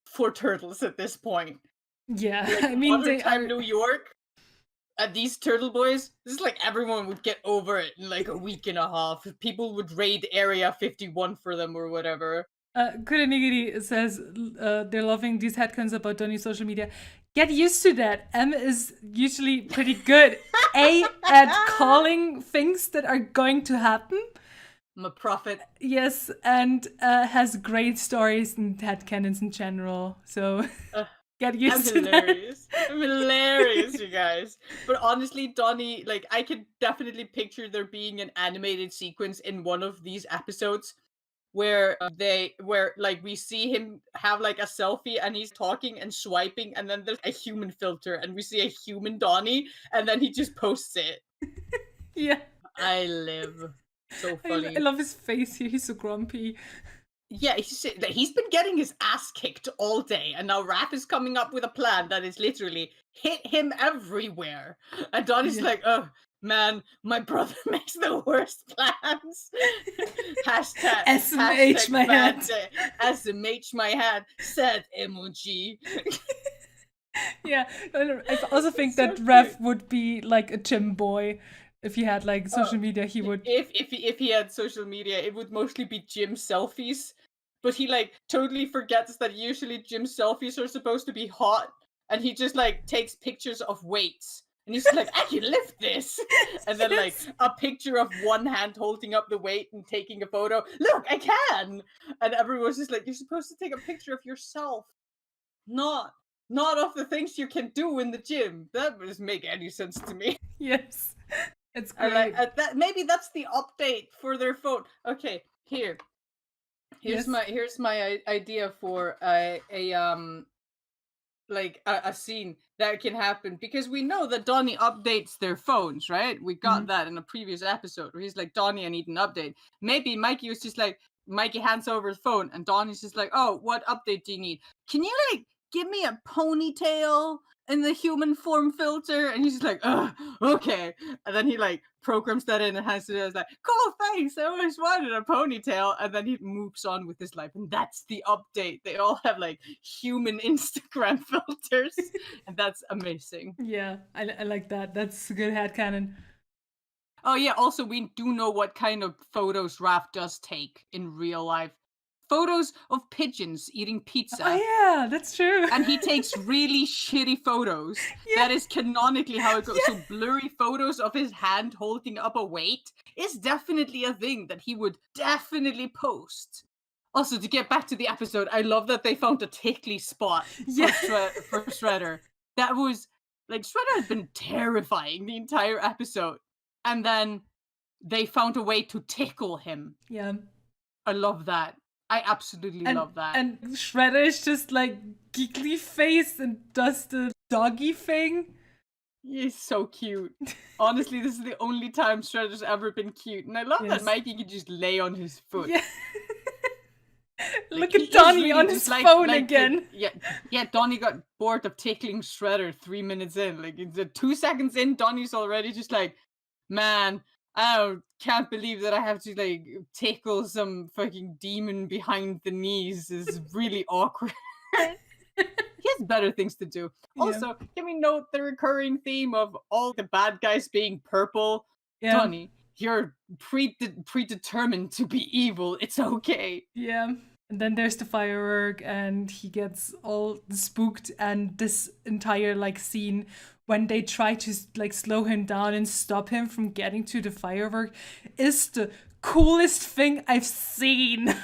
for turtles at this point. Yeah, Like, I mean, Modern Time New York. these turtle boys, this is like everyone would get over it in like a week and a half. People would raid Area 51 for them or whatever. Kurenigiri says they're loving these headcans about Donnie's social media. Get used to that. M is usually pretty good at calling things that are going to happen. I'm a prophet. Yes, and has great stories and headcanons in general. So get used to hilarious. I'm hilarious, you guys. But honestly, Donnie, like, I could definitely picture there being an animated sequence in one of these episodes where like we see him have like a selfie and he's talking and swiping, and then there's a human filter and we see a human Donnie, and then he just posts it. Yeah. I live. So funny. I love his face here. He's so grumpy. Yeah, he's been getting his ass kicked all day, and now Raph is coming up with a plan that is literally hit him everywhere. And Donnie's like, oh, man, my brother makes the worst plans. Hashtag SMH my head. SMH my head, sad emoji. Yeah, I also think that Raph would be like a gym boy. If he had like social media, he would. If he had social media, it would mostly be gym selfies. But he like totally forgets that usually gym selfies are supposed to be hot, and he just like takes pictures of weights, and he's like, I can lift this, and then like a picture of one hand holding up the weight and taking a photo. Look, I can, and everyone's just like, you're supposed to take a picture of yourself, not of the things you can do in the gym. That doesn't make any sense to me. Yes. It's great. That maybe that's the update for their phone. Okay, here's my idea for a scene that can happen, because we know that Donnie updates their phones, right? We got that in a previous episode where he's like, Donnie, I need an update. Maybe Mikey was just like, Mikey hands over his phone and Donnie's just like, oh, what update do you need? Can you like give me a ponytail in the human form filter? And he's just like, okay. And then he like programs that in and hands it. I was like, cool, thanks. I always wanted a ponytail. And then he moves on with his life. And that's the update. They all have like human Instagram filters. And that's amazing. Yeah, I like that. That's a good headcanon. Oh yeah, also we do know what kind of photos Raph does take in real life. Photos of pigeons eating pizza. Oh yeah, that's true. And he takes really shitty photos. Yeah. That is canonically how it goes. Yeah. So blurry photos of his hand holding up a weight is definitely a thing that he would definitely post. Also, to get back to the episode, I love that they found a tickly spot for Shredder. That was, like, Shredder has been terrifying the entire episode. And then they found a way to tickle him. Yeah. I love that. I absolutely love that. And Shredder is just like giggly face and does the doggy thing. He's so cute. Honestly, this is the only time Shredder's ever been cute. And I love that Mikey can just lay on his foot. Yeah. Look at Donnie really on his phone again. Yeah, Donnie got bored of tickling Shredder 3 minutes in. Like, 2 seconds in, Donnie's already just like, man, I can't believe that I have to like tickle some fucking demon behind the knees. Is really awkward. He has better things to do. Yeah. Also, can we note the recurring theme of all the bad guys being purple? Yeah. Donnie, you're predetermined to be evil. It's okay. Yeah. And then there's the firework, and he gets all spooked, and this entire like scene when they try to like slow him down and stop him from getting to the firework is the coolest thing I've seen.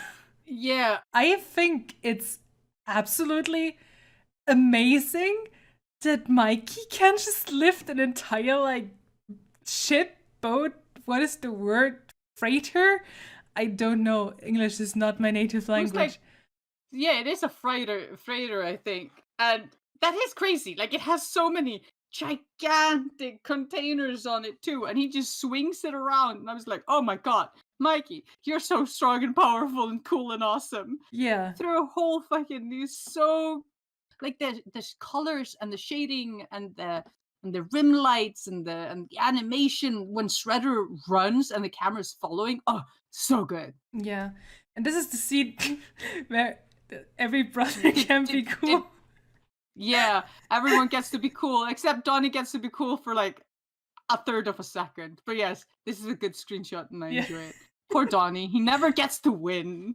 Yeah. I think it's absolutely amazing that Mikey can just lift an entire like ship, boat, what is the word? Freighter? I don't know. English is not my native language. Like, yeah, it is a freighter, I think. And that is crazy. Like, it has so many gigantic containers on it too, and he just swings it around, and I was like, oh my god, Mikey, you're so strong and powerful and cool and awesome. Yeah, through a whole fucking these so like the colors and the shading and the rim lights and the animation when Shredder runs and the camera's following. Oh, so good. Yeah, and this is the scene where every brother can be cool. Yeah, everyone gets to be cool, except Donnie gets to be cool for like a third of a second. But yes, this is a good screenshot and I Yeah. enjoy it. Poor Donnie, he never gets to win.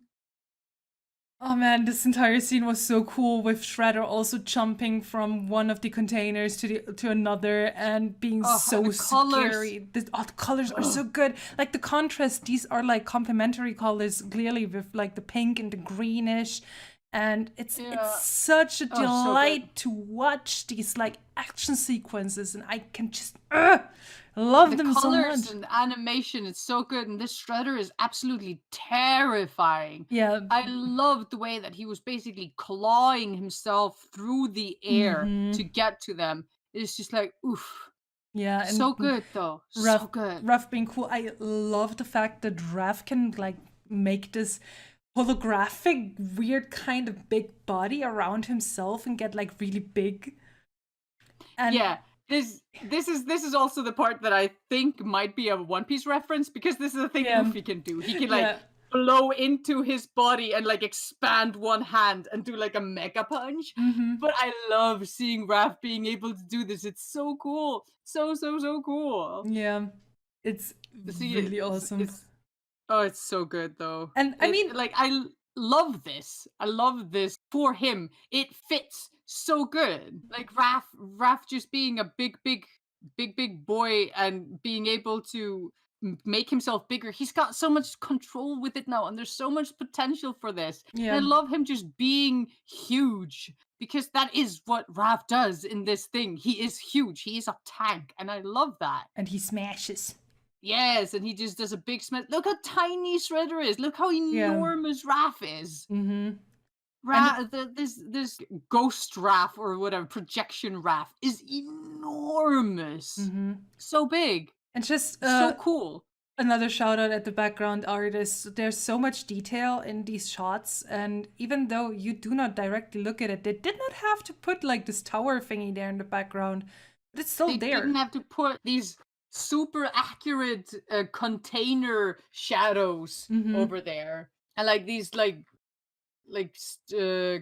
Oh man, this entire scene was so cool with Shredder also jumping from one of the containers to another and being Oh, so and the colors. scary. The colors are so good. Like the contrast, these are like complementary colors clearly with like the pink and the greenish. And it's Yeah. such a Oh, so good. delight to watch these like action sequences, and I can just love The them so colors much. and animation is so good, and this Shredder is absolutely terrifying. Yeah. I love the way that he was basically clawing himself through the air to get to them. It's just like, oof. Yeah, So and good though. Ruff, So good. Ruff being cool. I love the fact that Ruff can like make this holographic, weird kind of big body around himself and get like really big. And Yeah. This is also the part that I think might be a One Piece reference, because this is a thing Yeah. Luffy can do. He can like Yeah. blow into his body and like expand one hand and do like a mega punch. But I love seeing Raph being able to do this. It's so cool. So cool. Yeah. It's See, really awesome. it's so good though. And I mean, like love this. I love this for him. It fits so good. Like Raph just being a big boy and being able to make himself bigger. He's got so much control with it now, and there's so much potential for this. yeah. And I love him just being huge, because that is what Raph does in this thing. He is huge. He is a tank, and I love that. And he smashes. Yes, and he just does a big smash. Look how tiny Shredder is. Look how enormous Raph is. This ghost Raph or whatever, projection Raph is enormous. So big. And just So cool. another shout out at the background artist. There's so much detail in these shots, and even though you do not directly look at it, they did not have to put like this tower thingy there in the background, but it's still They there. didn't have to put these super accurate container shadows over there, and like these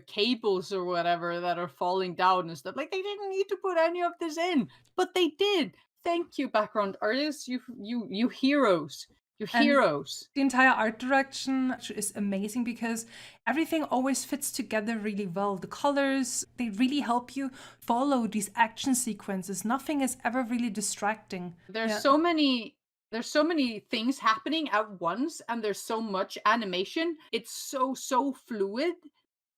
cables or whatever that are falling down and stuff. Like, they didn't need to put any of this in, but they did. Thank you, background artists. You heroes. You're And heroes. the entire art direction is amazing because everything always fits together really well. The colors, they really help you follow these action sequences. Nothing is ever really distracting. There's so many things happening at once, and there's so much animation. It's so fluid,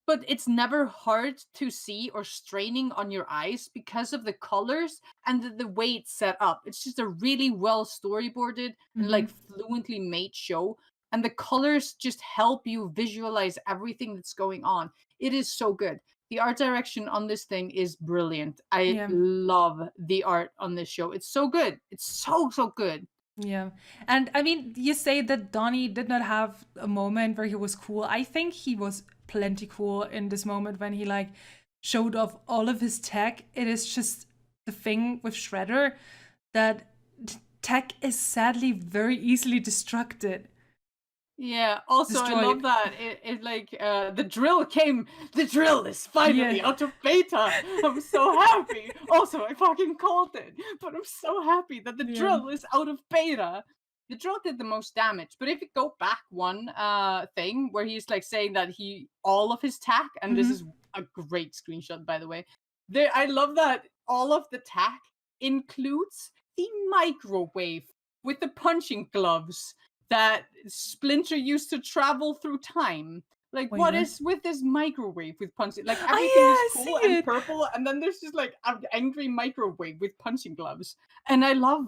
but it's never hard to see or straining on your eyes because of the colors and the way it's set up. It's just a really well storyboarded and like fluently made show, and the colors just help you visualize everything that's going on. It is so good. The art direction on this thing is brilliant. I love the art on this show. It's so good. It's so good. Yeah. And I mean, you say that Donnie did not have a moment where he was cool. I think he was plenty cool in this moment when he like showed off all of his tech. It is just the thing with Shredder that tech is sadly very easily destructed. Yeah, also I Destroyed. love that it like the drill is finally out of beta. I'm so happy. Also, I fucking called it, but I'm so happy that the drill is out of beta. The drill did the most damage, but if you go back one thing where he's like saying that all of his tack, and this is a great screenshot by the way. I love that all of the tack includes the microwave with the punching gloves that Splinter used to travel through time. Like, what is with this microwave with punching? Like, everything is cool and purple, and then there's just like an angry microwave with punching gloves. And I love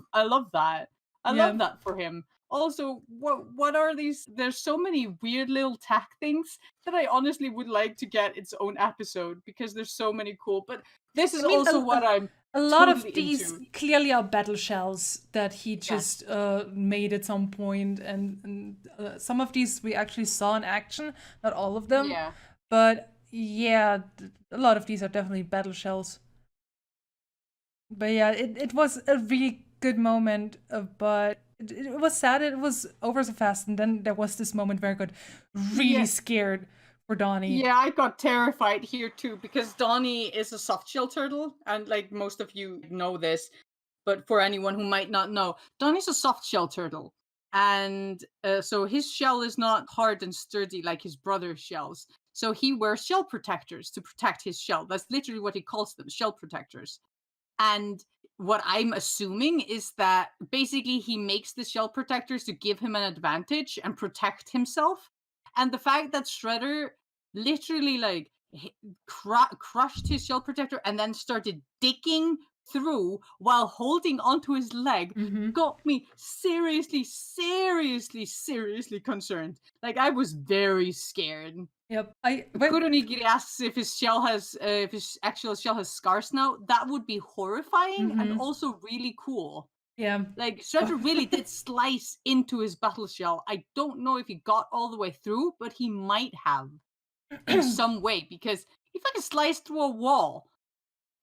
that. I love that for him. Also, what are these? There's so many weird little tack things that I honestly would like to get its own episode, because there's so many cool. But this is also what I'm a lot totally of these into. clearly are battle shells that he just made at some point, and some of these we actually saw in action, not all of them. Yeah. But yeah, a lot of these are definitely battle shells. But yeah, it was a really good moment, but it was sad. It was over so fast, and then there was this moment where I got really scared for Donnie. Yeah, I got terrified here too because Donnie is a soft shell turtle, and like most of you know this, but for anyone who might not know, Donnie's a soft shell turtle, and so his shell is not hard and sturdy like his brother's shells. So he wears shell protectors to protect his shell. That's literally what he calls them, shell protectors. And what I'm assuming is that basically he makes the shell protectors to give him an advantage and protect himself. And the fact that Shredder literally like crushed his shell protector and then started digging through while holding onto his leg got me seriously concerned. Like I was very scared. Yep. Kuronigiri asks if his actual shell has scars now. That would be horrifying and also really cool. Yeah. Like Shredder really did slice into his battle shell. I don't know if he got all the way through, but he might have in some way because he fucking sliced through a wall.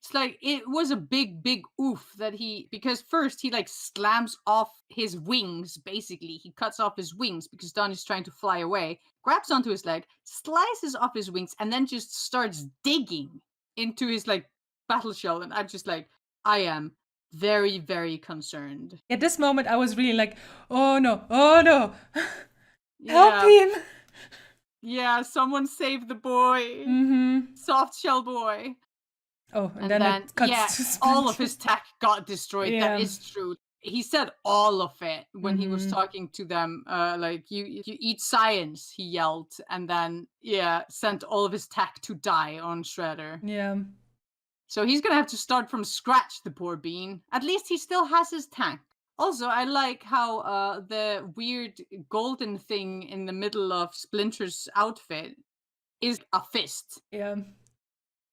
It's like it was a big oof that because first he like slams off his wings, basically. He cuts off his wings because Donnie's trying to fly away, grabs onto his leg, slices off his wings, and then just starts digging into his like battle shell. And I'm just like, I am very concerned. At this moment I was really like, oh no, help Yeah. him. Yeah, someone save the boy. Soft shell boy. Oh, and then it cuts to Splinter. All of his tech got destroyed. Yeah. That is true. He said all of it when he was talking to them. Like, you eat science, he yelled. And then, sent all of his tech to die on Shredder. Yeah. So he's going to have to start from scratch, the poor bean. At least he still has his tank. Also, I like how the weird golden thing in the middle of Splinter's outfit is a fist. Yeah.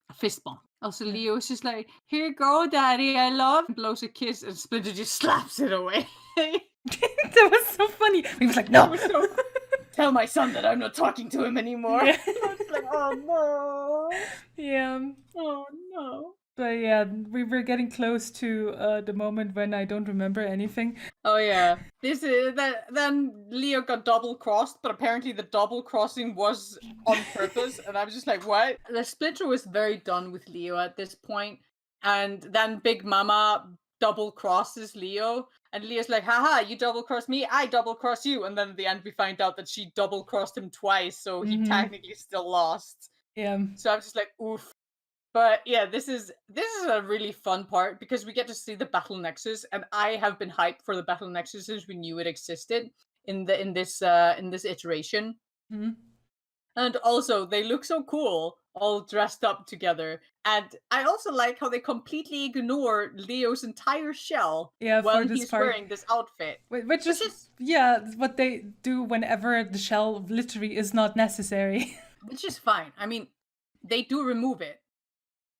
A fist bump. Also, Leo's just like, here you go, daddy, I love. Blows a kiss, and Splinter just slaps it away. That was so funny. He was like, no. Tell my son that I'm not talking to him anymore. Yeah. I was like, oh no. Yeah. Oh no. But yeah, we were getting close to the moment when I don't remember anything. Oh yeah, then Leo got double crossed, but apparently the double crossing was on purpose, and I was just like, what? The Splinter was very done with Leo at this point, and then Big Mama double crosses Leo, and Leo's like, haha, you double cross me, I double cross you, and then at the end we find out that she double crossed him twice, so he technically still lost. Yeah. So I was just like, oof. But yeah, this is a really fun part because we get to see the Battle Nexus, and I have been hyped for the Battle Nexus since we knew it existed in this iteration. And also, they look so cool, all dressed up together. And I also like how they completely ignore Leo's entire shell while he's wearing this outfit. Which is what they do whenever the shell literally is not necessary. Which is fine. I mean, they do remove it.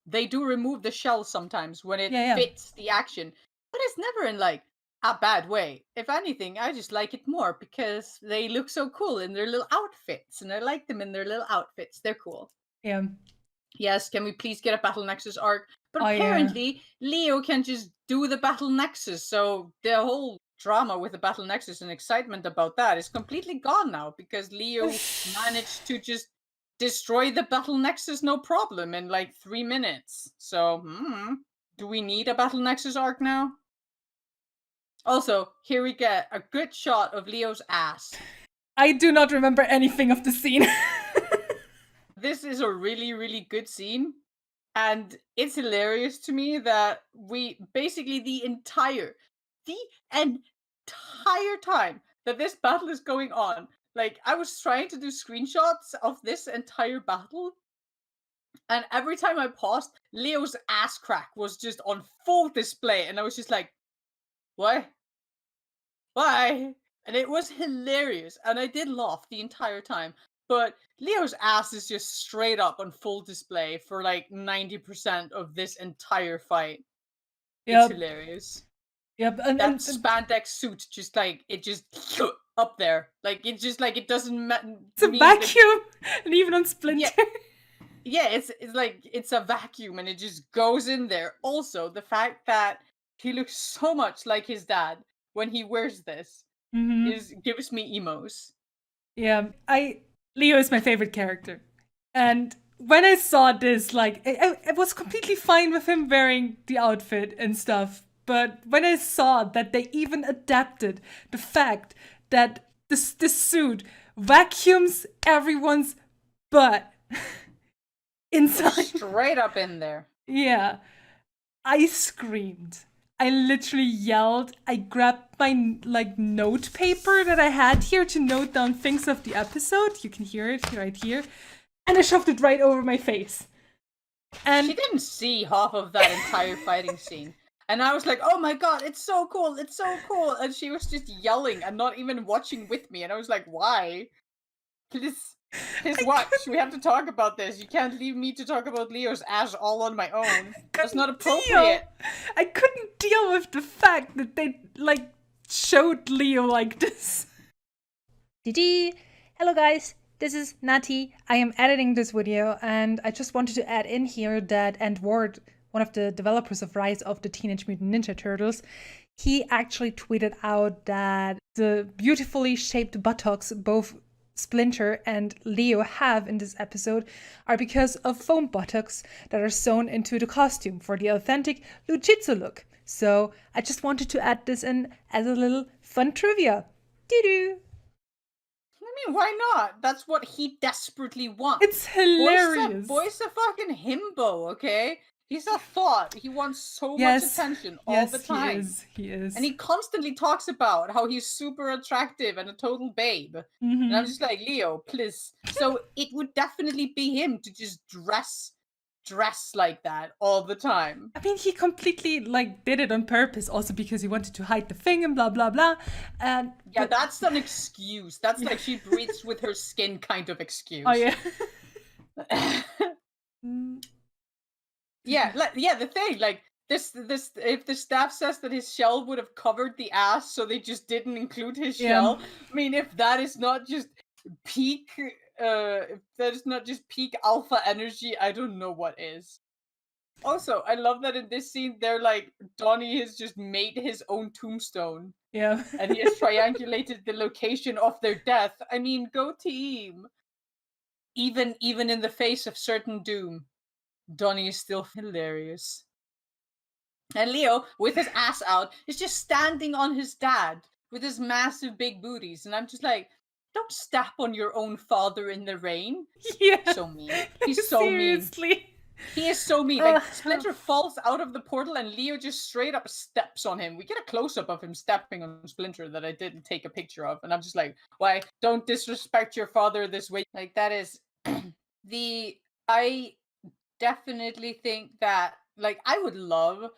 They do remove the shell sometimes when it fits the action, but it's never in like a bad way. If anything, I just like it more because they look so cool in their little outfits, and I like them in their little outfits. They're cool. Yeah. Yes, can we please get a Battle Nexus arc? But apparently, Leo can just do the Battle Nexus, so the whole drama with the Battle Nexus and excitement about that is completely gone now because Leo managed to just destroy the Battle Nexus no problem in like 3 minutes. So, do we need a Battle Nexus arc now? Also, here we get a good shot of Leo's ass. I do not remember anything of the scene. This is a really good scene. And it's hilarious to me that we basically the entire time that this battle is going on, like, I was trying to do screenshots of this entire battle, and every time I paused, Leo's ass crack was just on full display, and I was just like, what? Why? And it was hilarious, and I did laugh the entire time, but Leo's ass is just straight up on full display for like 90% of this entire fight. It's hilarious. Yep, and spandex suit just like it just up there, like it just like it doesn't matter. It's a vacuum, and even on Splinter. Yeah, it's like it's a vacuum, and it just goes in there. Also, the fact that he looks so much like his dad when he wears this gives me emos. Yeah, Leo is my favorite character. And when I saw this, like, I was completely fine with him wearing the outfit and stuff. But when I saw that they even adapted the fact that this suit vacuums everyone's butt inside, Straight up in there. yeah, I screamed. I literally yelled. I grabbed my like note paper that I had here to note down things of the episode. You can hear it right here. And I shoved it right over my face. And She didn't see half of that entire fighting scene. And I was like, oh my god, it's so cool, it's so cool. And she was just yelling and not even watching with me. And I was like, why? Please watch. We have to talk about this. You can't leave me to talk about Leo's ass all on my own. That's not appropriate. I couldn't deal with the fact that they like showed Leo like this. GG! Hello guys, this is Nati. I am editing this video and I just wanted to add in here that Ant Ward, one of the developers of Rise of the Teenage Mutant Ninja Turtles, he actually tweeted out that the beautifully shaped buttocks both Splinter and Leo have in this episode are because of foam buttocks that are sewn into the costume for the authentic Lujitsu look. So I just wanted to add this in as a little fun trivia. Doo-doo! I mean, why not? That's what he desperately wants. It's hilarious. Boy's a fucking himbo, okay? He's a thought. He wants so much attention all the time. He is. And he constantly talks about how he's super attractive and a total babe. And I'm just like, Leo, please. So it would definitely be him to just dress like that all the time. I mean, he completely like did it on purpose, also because he wanted to hide the thing and blah blah blah. And yeah, that's an excuse. That's like she breathes with her skin kind of excuse. Oh yeah. Yeah, the thing, like this if the staff says that his shell would have covered the ass, so they just didn't include his shell. I mean, if that is not just peak if that is not just peak alpha energy, I don't know what is. Also, I love that in this scene they're like, Donnie has just made his own tombstone. Yeah. And he has triangulated the location of their death. I mean, go team. Even in the face of certain doom, Donnie is still hilarious. And Leo, with his ass out, is just standing on his dad with his massive big booties. And I'm just like, don't step on your own father in the rain. Yeah. So mean. He's so Seriously. mean. He is so mean. Like, Splinter falls out of the portal and Leo just straight up steps on him. We get a close-up of him stepping on Splinter that I didn't take a picture of. And I'm just like, why? Don't disrespect your father this way. Like, that is... I definitely think that, like, I would love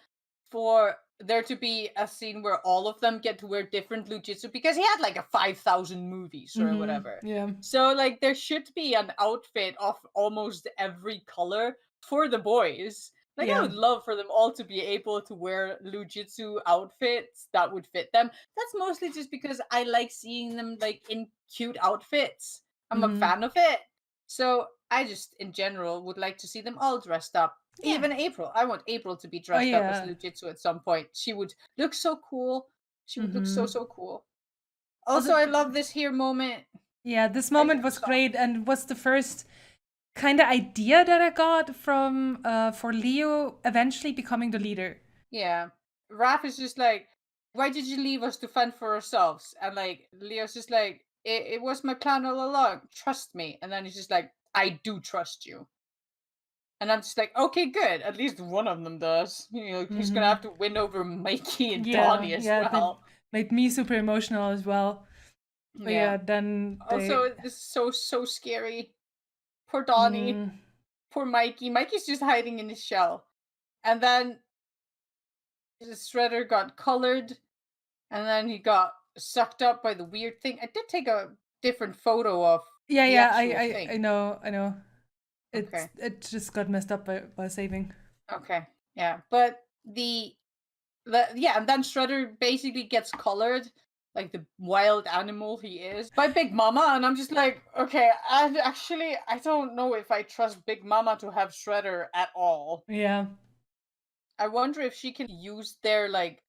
for there to be a scene where all of them get to wear different Lujitsu, because he had like a 5,000 movies or whatever. Yeah. So like there should be an outfit of almost every color for the boys. Like I would love for them all to be able to wear Lujitsu outfits that would fit them. That's mostly just because I like seeing them like in cute outfits. I'm a fan of it. So I just in general would like to see them all dressed up. Yeah. Even April. I want April to be dressed up as Lujitsu at some point. She would look so cool. She would look so cool. Also, I love this here moment. Yeah, this moment was great and was the first kind of idea that I got from for Leo eventually becoming the leader. Yeah. Raph is just like, why did you leave us to fend for ourselves? And like Leo's just like, it was my plan all along. Trust me. And then he's just like, I do trust you. And I'm just like, okay, good. At least one of them does. You know, he's gonna have to win over Mikey and Donnie as well. Made me super emotional as well. But then also this is so scary. Poor Donnie. Poor Mikey. Mikey's just hiding in his shell. And then the Shredder got colored, and then he got sucked up by the weird thing. I did take a different photo of I know. It just got messed up by saving. Okay, yeah, but and then Shredder basically gets colored like the wild animal he is by Big Mama, and I'm just like, okay, I don't know if I trust Big Mama to have Shredder at all. Yeah, I wonder if she can use their like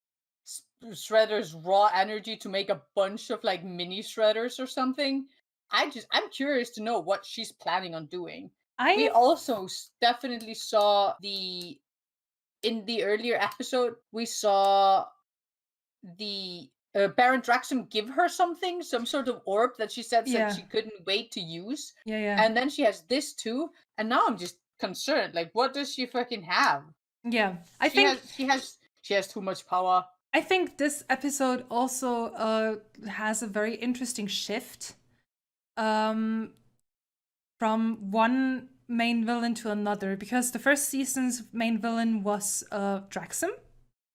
Shredder's raw energy to make a bunch of like mini Shredders or something. I'm curious to know what she's planning on doing. We I also definitely saw in the earlier episode, we saw the Baron Draxum give her something, some sort of orb that she said yeah she couldn't wait to use, yeah and then she has this too, and now I'm just concerned. Like, what does she fucking have? yeah. She has too much power. I think this episode also has a very interesting shift um, from one main villain to another, because the first season's main villain was Draxum,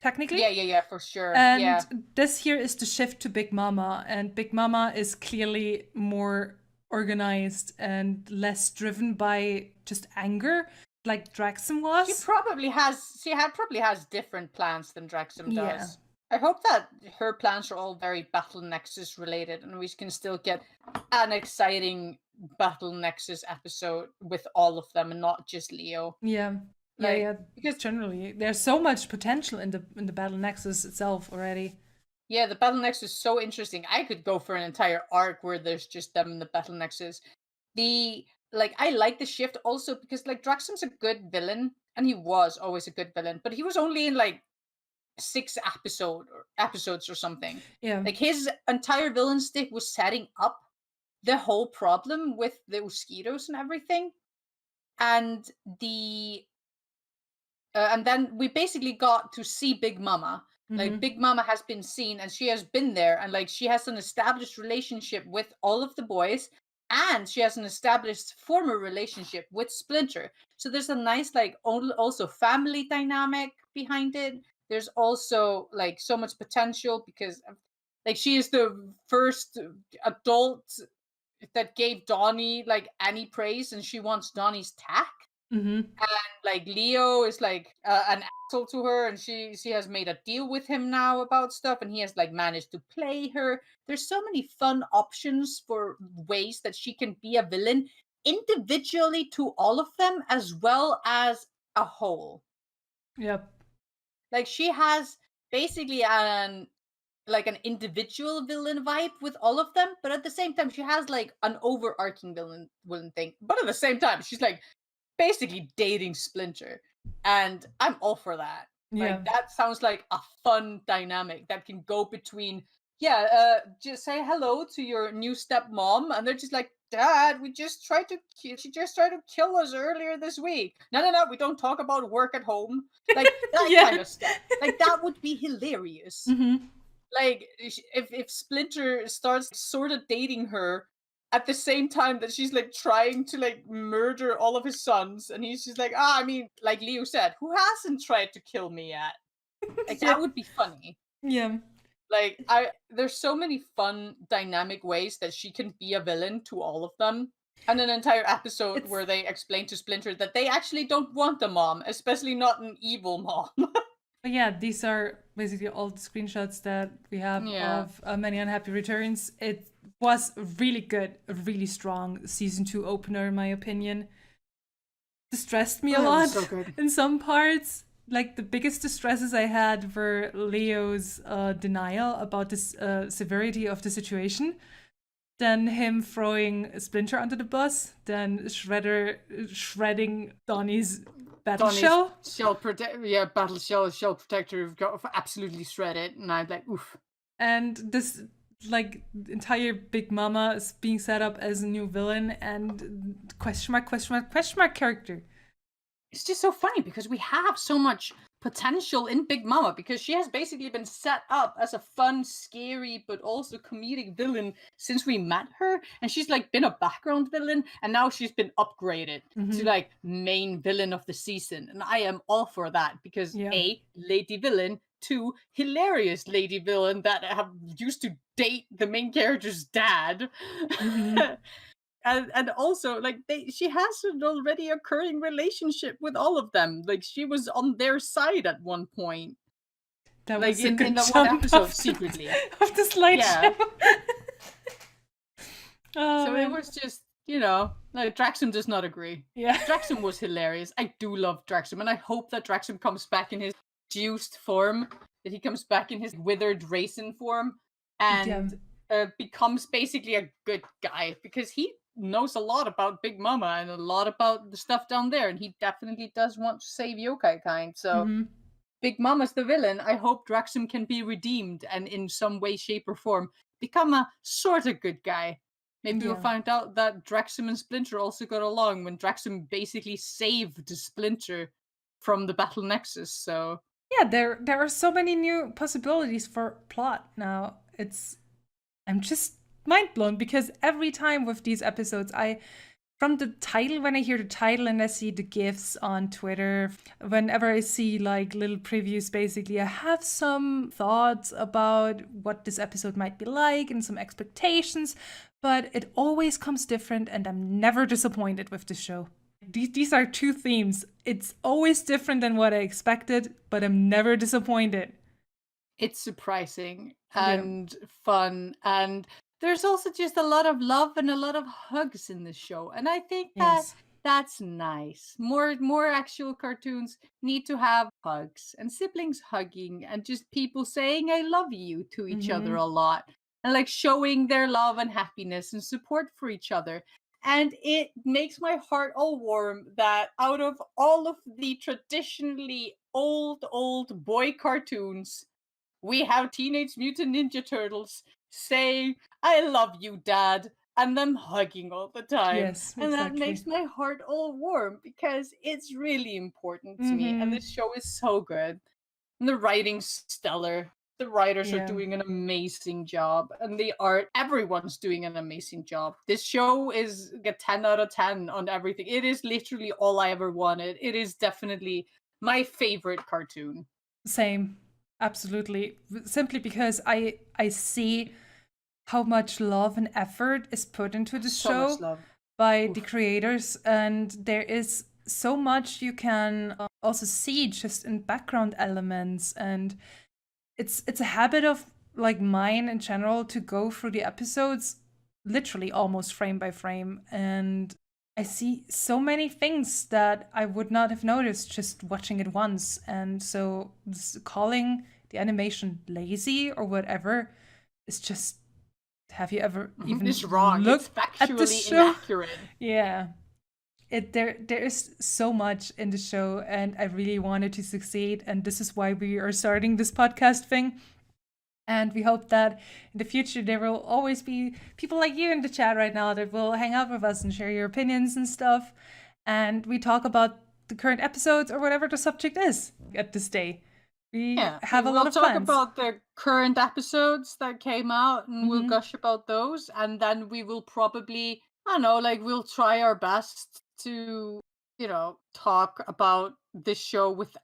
technically. Yeah, for sure. And Yeah. this here is the shift to Big Mama, and Big Mama is clearly more organized and less driven by just anger, like Draxum was. Probably has different plans than Draxum Yeah. does. I hope that her plans are all very Battle Nexus related, and we can still get an exciting Battle Nexus episode with all of them, and not just Leo. Yeah. Like, Because generally there's so much potential in the Battle Nexus itself already. yeah, the Battle Nexus is so interesting. I could go for an entire arc where there's just them in the Battle Nexus. I like the shift also because like Draxum's a good villain, and he was always a good villain, but he was only in like 6 episodes or something. Yeah. Like his entire villain stick was setting up the whole problem with the mosquitoes and everything, and and then we basically got to see Big Mama. Like Mhm. Big Mama has been seen, and she has been there, and like she has an established relationship with all of the boys, and she has an established former relationship with Splinter. So there's a nice like also family dynamic behind it. There's also like so much potential because like she is the first adult that gave Donnie like any praise, and she wants Donnie's tack. Mhm. Like Leo is like an asshole to her, and she has made a deal with him now about stuff, and he has like managed to play her. There's so many fun options for ways that she can be a villain individually to all of them as well as a whole. Yep. Like she has basically an individual villain vibe with all of them, but at the same time she has like an overarching villain thing. But at the same time, she's like basically dating Splinter. And I'm all for that. Yeah. Like that sounds like a fun dynamic that can go between just say hello to your new stepmom, and they're just like, Dad, she just tried to kill us earlier this week. No, we don't talk about work at home. Like that Yeah. kind of stuff. Like that would be hilarious. Mhm. Like if Splinter starts sort of dating her at the same time that she's like trying to like murder all of his sons, and he's just like, I mean, like Leo said, who hasn't tried to kill me yet? Like Yeah. that would be funny. Yeah. Like there's so many fun dynamic ways that she can be a villain to all of them. And an entire episode It's where they explain to Splinter that they actually don't want a mom, especially not an evil mom. But yeah, these are basically all the screenshots that we have Yeah. of Many Unhappy Returns. It was really good, a really strong season 2 opener, in my opinion. Distressed me a Oh, it lot was so good. in some parts. Like the biggest distresses I had were Leo's denial about this severity of the situation, then him throwing Splinter under the bus, then Shredder shredding Donnie's battle shell. Battle shell protector got absolutely shredded, and I'm like, oof. And this like entire Big Mama is being set up as a new villain, and question mark character. It's just so funny because we have so much potential in Big Mama because she has basically been set up as a fun, scary, but also comedic villain since we met her. And she's like been a background villain, and now she's been upgraded to like main villain of the season. And I am all for that because Yeah. A, lady villain, 2, hilarious lady villain that have used to date the main character's dad. And also like she has an already occurring relationship with all of them. Like she was on their side at one point. That Like was a in good that jump one episode of the- secretly. of the slideshow. Oh, So man. it was just, like Draxum does not agree. Yeah. Draxum was hilarious. I do love Draxum, and I hope that Draxum comes back in his juiced form, that he comes back in his withered raisin form, and becomes basically a good guy, because he knows a lot about Big Mama and a lot about the stuff down there, and he definitely does want to save Yokai Kind. So Mm-hmm. Big Mama's the villain. I hope Draxum can be redeemed and in some way, shape, or form become a sort of good guy. Maybe we'll Yeah. find out that Draxum and Splinter also got along when Draxum basically saved Splinter from the Battle Nexus. So Yeah, there are so many new possibilities for plot now. I'm just mind blown because every time with these episodes, from the title, when I hear the title and I see the GIFs on Twitter, whenever I see like little previews, basically, I have some thoughts about what this episode might be like and some expectations, but it always comes different and I'm never disappointed with the show. These are two themes. It's always different than what I expected, but I'm never disappointed. it's surprising Yeah. and fun, and there's also just a lot of love and a lot of hugs in the show, and I think Yes. that's nice. More actual cartoons need to have hugs and siblings hugging and just people saying I love you to each other a lot, and like showing their love and happiness and support for each other. And it makes my heart all warm that out of all of the traditionally old boy cartoons, we have Teenage Mutant Ninja Turtles saying, I love you, Dad, and them hugging all the time. Yes, And that exactly. makes my heart all warm because it's really important to me. And this show is so good. And the writing's stellar. The writers are Yeah. doing an amazing job. And the art, everyone's doing an amazing job. This show is a 10 out of 10 on everything. It is literally all I ever wanted. It is definitely my favorite cartoon. Same. Absolutely. Simply because I see how much love and effort is put into the So show much love. by the creators, and there is so much you can also see just in background elements, and it's a habit of like mine in general to go through the episodes literally almost frame by frame, and I see so many things that I would not have noticed just watching it once. And so calling the animation lazy or whatever is just, have you ever even It's wrong. It's looked at the factually show? inaccurate. Yeah. There is so much in the show, and I really wanted to succeed, and this is why we are starting this podcast thing. And we hope that in the future there will always be people like you in the chat right now that will hang out with us and share your opinions and stuff. And we talk about the current episodes or whatever the subject is at this day. We have a lot of We'll talk plans. about the current episodes that came out, and we'll Mhm. gush about those, and then we will probably, I don't know, like we'll try our best to, talk about this show with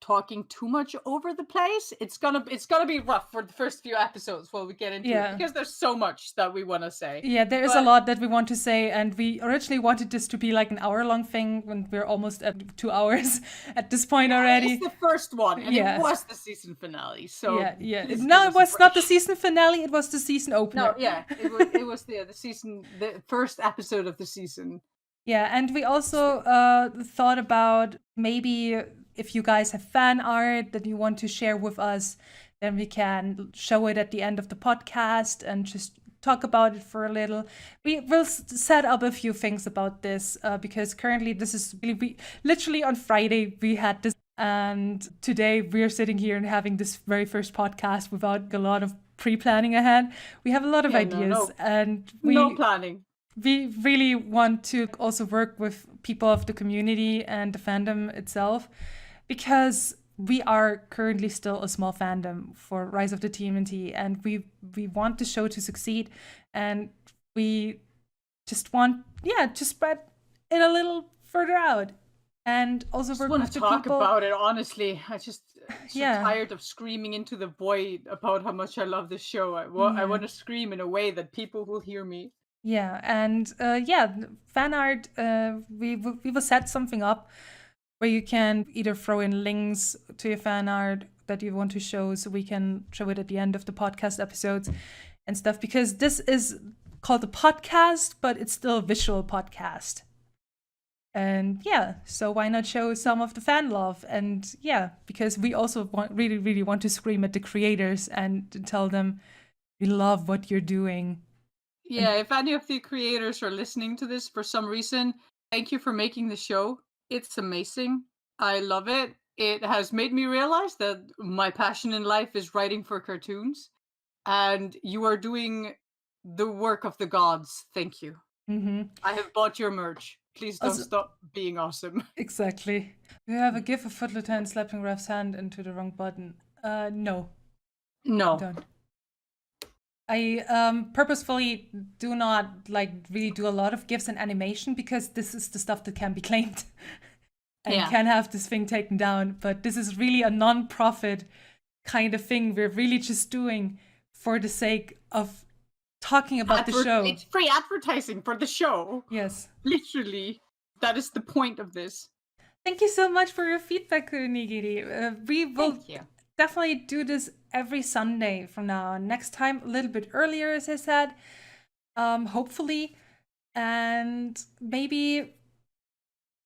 talking too much over the place. It's gonna be rough for the first few episodes while we get into Yeah. it, because there's so much that we want to say. Yeah, there is a lot that we want to say, and we originally wanted this to be like an hour-long thing when we're almost at 2 hours at this point already. It's the first one, and Yeah. it was the season finale. So Yeah. please No, give it us a was not the break. season finale, it was the season opener. No, yeah, it was the first episode of the season. Yeah, and we also thought about maybe if you guys have fan art that you want to share with us, then we can show it at the end of the podcast and just talk about it for a little. We will set up a few things about this because currently this is we literally on Friday we had this, and today we're sitting here and having this very first podcast without a lot of pre-planning ahead. We have a lot of ideas, and no planning. We really want to also work with people of the community and the fandom itself, because we are currently still a small fandom for Rise of the TMNT, and we want the show to succeed, and we just want to spread it a little further out, and also work want with to the talk people. about it honestly. I just Yeah. tired of screaming into the void about how much I love this show. I want to scream in a way that people will hear me. Yeah, and fan art. We will set something up where you can either throw in links to your fan art that you want to show, so we can show it at the end of the podcast episodes and stuff. Because this is called a podcast, but it's still a visual podcast. And so why not show some of the fan love? And because we also really want to scream at the creators and to tell them we love what you're doing. Yeah, if any of the creators are listening to this for some reason, thank you for making the show. It's amazing. I love it. It has made me realize that my passion in life is writing for cartoons, and you are doing the work of the gods. Thank you. Mm-hmm. I have bought your merch. Please don't Also- stop being awesome. Exactly. We have a gif of Foot Lieutenant slapping Ruff's hand into the wrong button. No, No. don't. I purposefully do not like really do a lot of gifs and animation because this is the stuff that can be claimed and Yeah. can have this thing taken down. But this is really a non-profit kind of thing we're really just doing for the sake of talking about the show. It's free advertising for the show. Yes. Literally. That is the point of this. Thank you so much for your feedback, Nigiri. We will Thank you. definitely do this every Sunday from now on. Next time, a little bit earlier, as I said, hopefully. And maybe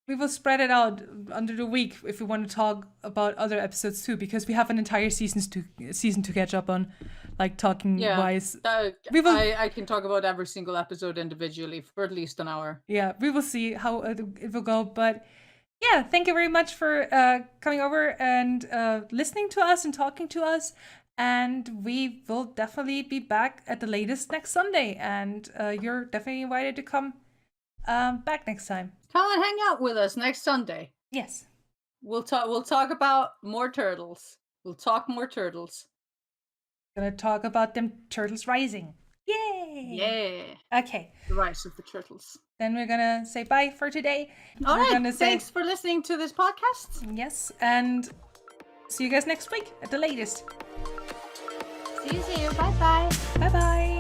we will spread it out under the week if we want to talk about other episodes too, because we have an entire season to catch up on, like talking wise. We will. I can talk about every single episode individually for at least an hour. Yeah, we will see how it will go. But yeah, thank you very much for coming over and listening to us and talking to us. And we will definitely be back at the latest next Sunday. And you're definitely invited to come back next time. Come and hang out with us next Sunday. Yes. We'll talk about more turtles. We'll talk more turtles. Gonna talk about them turtles rising. Yay! Yeah. Okay. The rise of the turtles. Then we're gonna say bye for today. All We're right. gonna say Thanks for listening to this podcast. yes, and see you guys next week at the latest. See you soon. Bye bye. Bye bye.